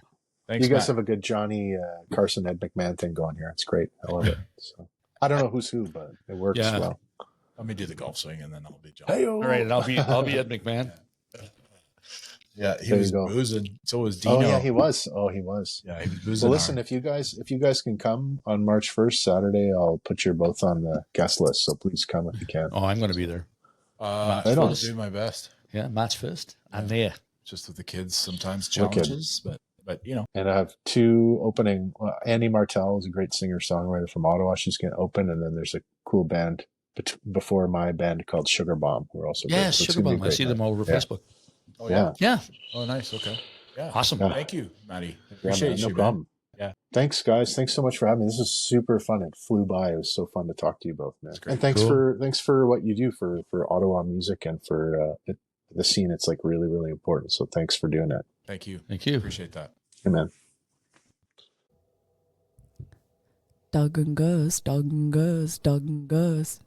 Thanks, You guys Matt. have a good Johnny Carson Ed McMahon thing going here. It's great. I love it. So I don't know who's who, but it works Yeah. well. Let me do the golf swing, and then I'll be John. Hey-o. All right, and I'll be Ed McMahon. Yeah, he There was you go. boozing. So was Dino. Oh yeah, he was. Oh, he was. Yeah, he was boozing. Well, listen, if you guys can come on March 1st, Saturday, I'll put you both on the guest list. So please come if you can. Oh, I'm going to be there. I'll Right on. do my best. Yeah, match first. I'm there. Just with the kids, sometimes Wicked. challenges, but And I have two opening. Annie Martell is a great singer-songwriter from Ottawa. She's going to open, and then there's a cool band before my band called Sugar Bomb. We're also Yeah, great. So it's Sugar gonna be a Bomb. I great see them night. all over Yeah. Facebook. oh Yeah. Yeah, oh nice, okay, yeah, awesome. Yeah. Thank you, Matty. Yeah, Appreciate man, no you, problem. Yeah. Thanks, guys. Thanks so much for having me. This was super fun. It flew by. It was so fun to talk to you both, man. That's great. And thanks Cool. for what you do for Ottawa music and for the scene. It's like really, really important. So thanks for doing that. Thank you. Thank you. Appreciate that. Hey, man. Dawg and Gus, Dawg and Gus, Dawg and Gus.